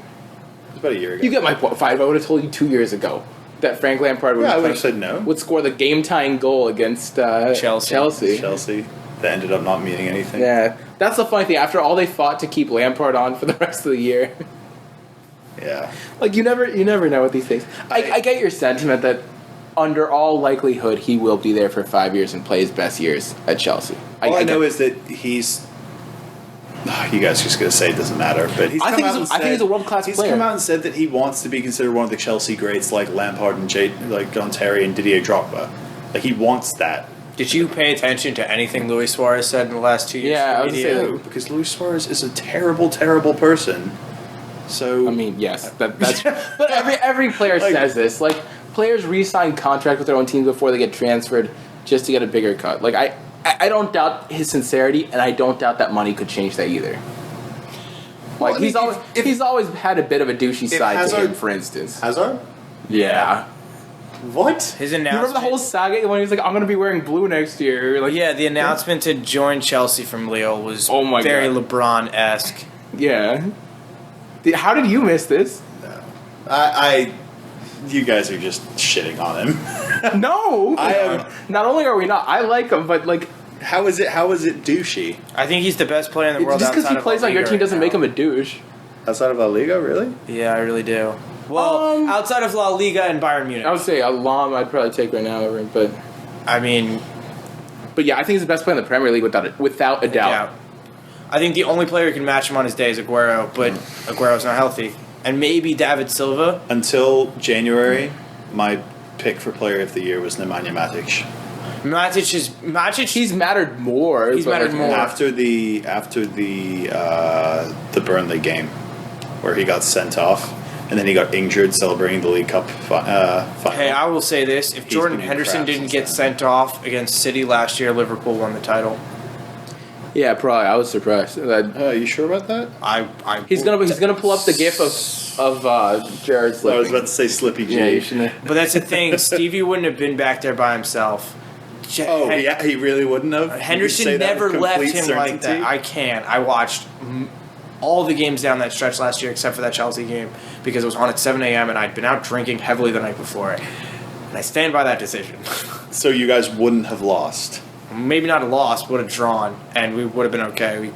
was about a year ago. You get my point. I would have told you 2 years ago that Frank Lampard would, Yeah, I be would have playing- said no. would score the game-tying goal against Chelsea. Chelsea that ended up not meaning anything. Yeah, that's the funny thing. After all they fought to keep Lampard on for the rest of the year, Yeah. you never know with these things. I get your sentiment that under all likelihood he will be there for 5 years and play his best years at Chelsea. All I know get- is that he's. You guys are just gonna say it doesn't matter, but he's. I come think out he's and I think he's a world-class He's player. come out and said that he wants to be considered one of the Chelsea greats, like Lampard and John Terry and Didier Drogba. Like he wants that. Did you pay attention to anything Luis Suarez said in the last 2 years? Yeah, for I was media? saying- No, because Luis Suarez is a terrible, terrible person. So I mean, yes, that's. But every player says this. Players re-sign contract with their own teams before they get transferred just to get a bigger cut. I don't doubt his sincerity, and I don't doubt that money could change that either. Well, I mean, he's always had a bit of a douchey side to Hazard- him, for instance. Hazard. Yeah. What? His You remember the announcement. whole saga when he was like, "I'm going to be wearing blue next year"? Yeah, the announcement to join Chelsea from Lille was Oh my very God. LeBron-esque. Yeah. How did you miss this? I you guys are just shitting on him. No. I am. Not only are we not, I like him, but How is it douchey? I think he's the best player in the world. just because outside he of plays La on your Liga team right doesn't now. make him a douche. Outside of La Liga, really? Yeah, I really do. Well, outside of La Liga and Bayern Munich. I would say Alam I'd probably take right now over him, but I mean, yeah, I think he's the best player in the Premier League without a doubt. yeah. I think the only player who can match him on his day is Aguero, but Aguero's not healthy. And maybe David Silva. Until January, my pick for player of the year was Nemanja Matic. Matic. He's mattered more. He's but, mattered more. After the Burnley game, where he got sent off, and then he got injured celebrating the League Cup final. Hey, I will say this: if He's Jordan been Henderson crap didn't since get then. sent off against City last year, Liverpool won the title. Yeah, probably. I was surprised. Are you sure about that? He's gonna pull up the gif of Jared I was slipping. about to say Slippy G. Yeah, you shouldn't. But that's the thing. Stevie wouldn't have been back there by himself. Oh, yeah, he really wouldn't have. You say Henderson that never with left complete him like that. certainty? I can't. I watched all the games down that stretch last year except for that Chelsea game because it was on at 7 a.m. and I'd been out drinking heavily the night before. And I stand by that decision. So you guys wouldn't have lost. Maybe not a loss, would have drawn, and we would have been okay. We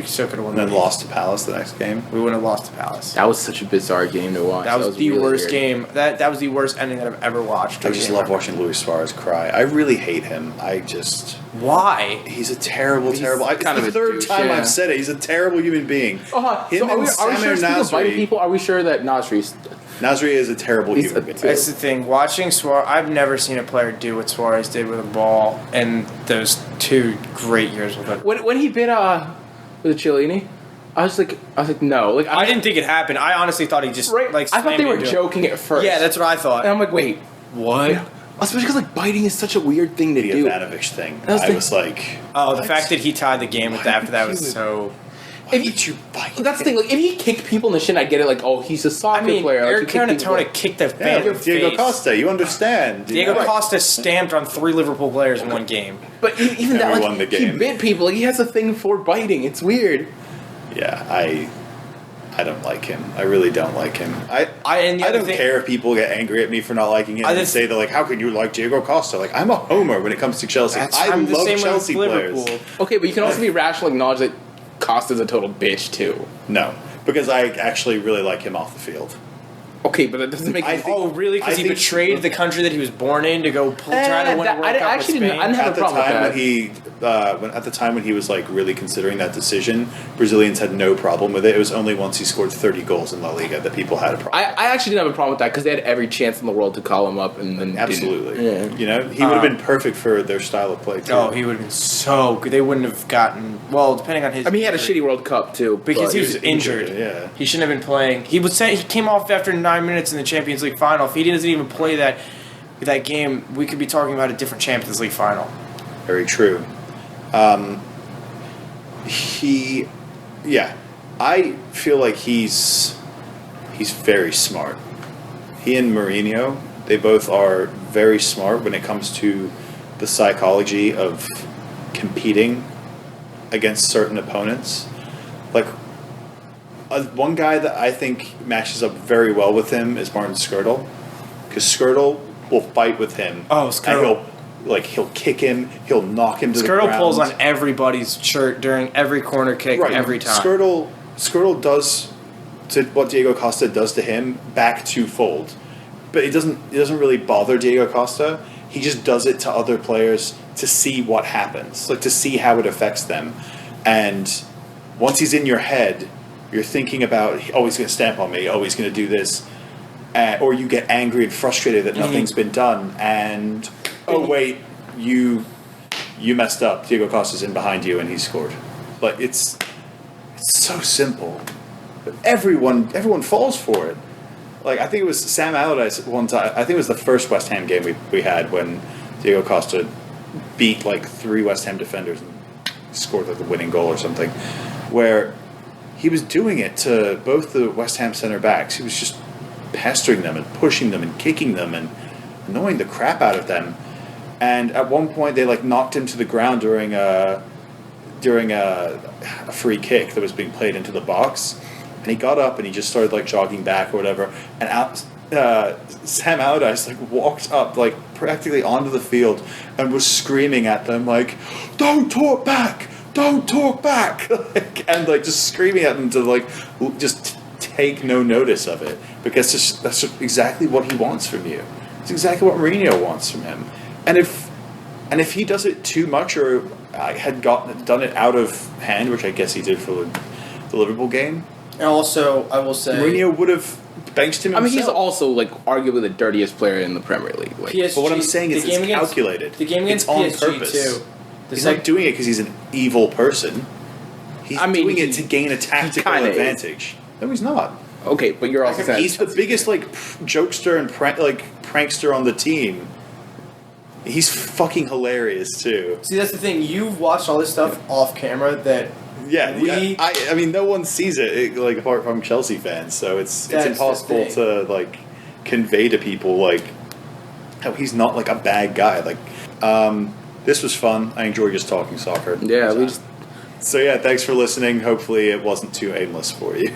still could have won. And then lost to Palace the next game. We wouldn't have lost to Palace. That was such a bizarre game to watch. That was the really worst weird. game. That was the worst ending that I've ever watched. I just love watching Luis Suarez cry. I really hate him. Why? He's a terrible. It's kind of the a third douche, time yeah. I've said it. He's a terrible human being. Him So are we and sure, Samir speaking of biting Nasri. people, are we sure that Nasri's... Nasri is a terrible He's human a- being. That's the thing. Watching Suarez, I've never seen a player do what Suarez did with a ball in those 2 great years with it. When he bit with Chiellini, I was like, no. Like I didn't think it happened. I honestly thought he just Right. like. I thought they were slammed into him. joking at first. Yeah, that's what I thought. And I'm like, wait, what? Especially because like biting is such a weird thing to The do. Ivanovic thing. That was I the- was like, Oh, the what? fact that he tied the game with after that Why was would you- so. Why did you bite? That's the thing. Like, if he kicked people in the shin, I get it. Like, oh, he's a soccer I mean, player. Like, Eric he kicked people- Cantona kicked the Yeah, fan in the Diego face. Costa, you understand. you Diego know? Costa stamped on 3 Liverpool players in one game. But even that, Never like, won the he game. bit people. Like, he has a thing for biting. It's weird. Yeah, I don't like him. I really don't like him. And the I other don't thing- care if people get angry at me for not liking him I and just- say they're like, how can you like Diego Costa? Like, I'm a homer when it comes to Chelsea. I'm the love same way Chelsea with players. Liverpool. Okay, but you can also be rational, acknowledge that Costa's a total bitch too. No, because I actually really like him off the field. Okay, but that doesn't make. I think- Oh, really? Because I he think- betrayed the country that he was born in to go try to win a World I Cup actually with didn't- Spain? I didn't have At a the problem with time that. when he, at the time when he was like really considering that decision, Brazilians had no problem with it. It was only once he scored 30 goals in La Liga that people had a problem. I actually didn't have a problem with that because they had every chance in the world to call him up and then Absolutely. didn't. Yeah. You know, he would have been perfect for their style of play too. Oh, he would have been so good. They wouldn't have gotten well, depending on his. I mean, he had a shitty World Cup too because but- he was was injured. injured, yeah. He shouldn't have been playing. He was saying he came off after 9 minutes in the Champions League final. If he doesn't even play that game, we could be talking about a different Champions League final. Very true. I feel like he's very smart. He and Mourinho, they both are very smart when it comes to the psychology of competing against certain opponents. Like, one guy that I think matches up very well with him is Martin Skirtle, because Skirtle will fight with him. Oh, and Skirtle. he'll kick him, he'll knock him to the Skirtle ground. pulls on everybody's shirt during every corner kick every time. Skirtle does to what Diego Costa does to him back twofold, but it doesn't really bother Diego Costa. He just does it to other players to see what happens, like to see how it affects them. And once he's in your head, you're thinking about, oh, he's going to stamp on me, oh, he's going to do this, or you get angry and frustrated that nothing's been done, and oh wait, you messed up. Diego Costa's in behind you and he scored. Like it's so simple, but everyone falls for it. Like I think it was Sam Allardyce one time. I think it was the first West Ham game we had when Diego Costa beat like 3 West Ham defenders and scored like the winning goal or something, where he was doing it to both the West Ham center backs. He was just pestering them and pushing them and kicking them and annoying the crap out of them. And at one point, they like knocked him to the ground during a free kick that was being played into the box, and he got up and he just started like jogging back or whatever. And Sam Allardyce like walked up like practically onto the field and was screaming at them like, "Don't talk back! Don't talk back!" and like just screaming at them to like just take no notice of it, because that's just exactly what he wants from you. It's exactly what Mourinho wants from him. And if he does it too much, or had done it out of hand, which I guess he did for the Liverpool game, And also, I will say, Mourinho would have benched him himself. I mean, he's also like arguably the dirtiest player in the Premier League. Like, PSG, But what I'm saying is the game it's against- calculated. The game against It's on PSG purpose. too. He's not doing it because he's an evil person. He's doing it to gain a tactical kinda advantage. No, he's not. okay, but you're also saying He's the biggest like jokester and prankster on the team. He's fucking hilarious too. See, that's the thing. You've watched all this stuff off camera that Yeah, We- I mean, no one sees it like apart from Chelsea fans, so it's That's the impossible thing. to like convey to people like how he's not like a bad guy. Like, this was fun. I enjoy just talking soccer. Yeah, we just So yeah, thanks for listening. Hopefully, it wasn't too aimless for you.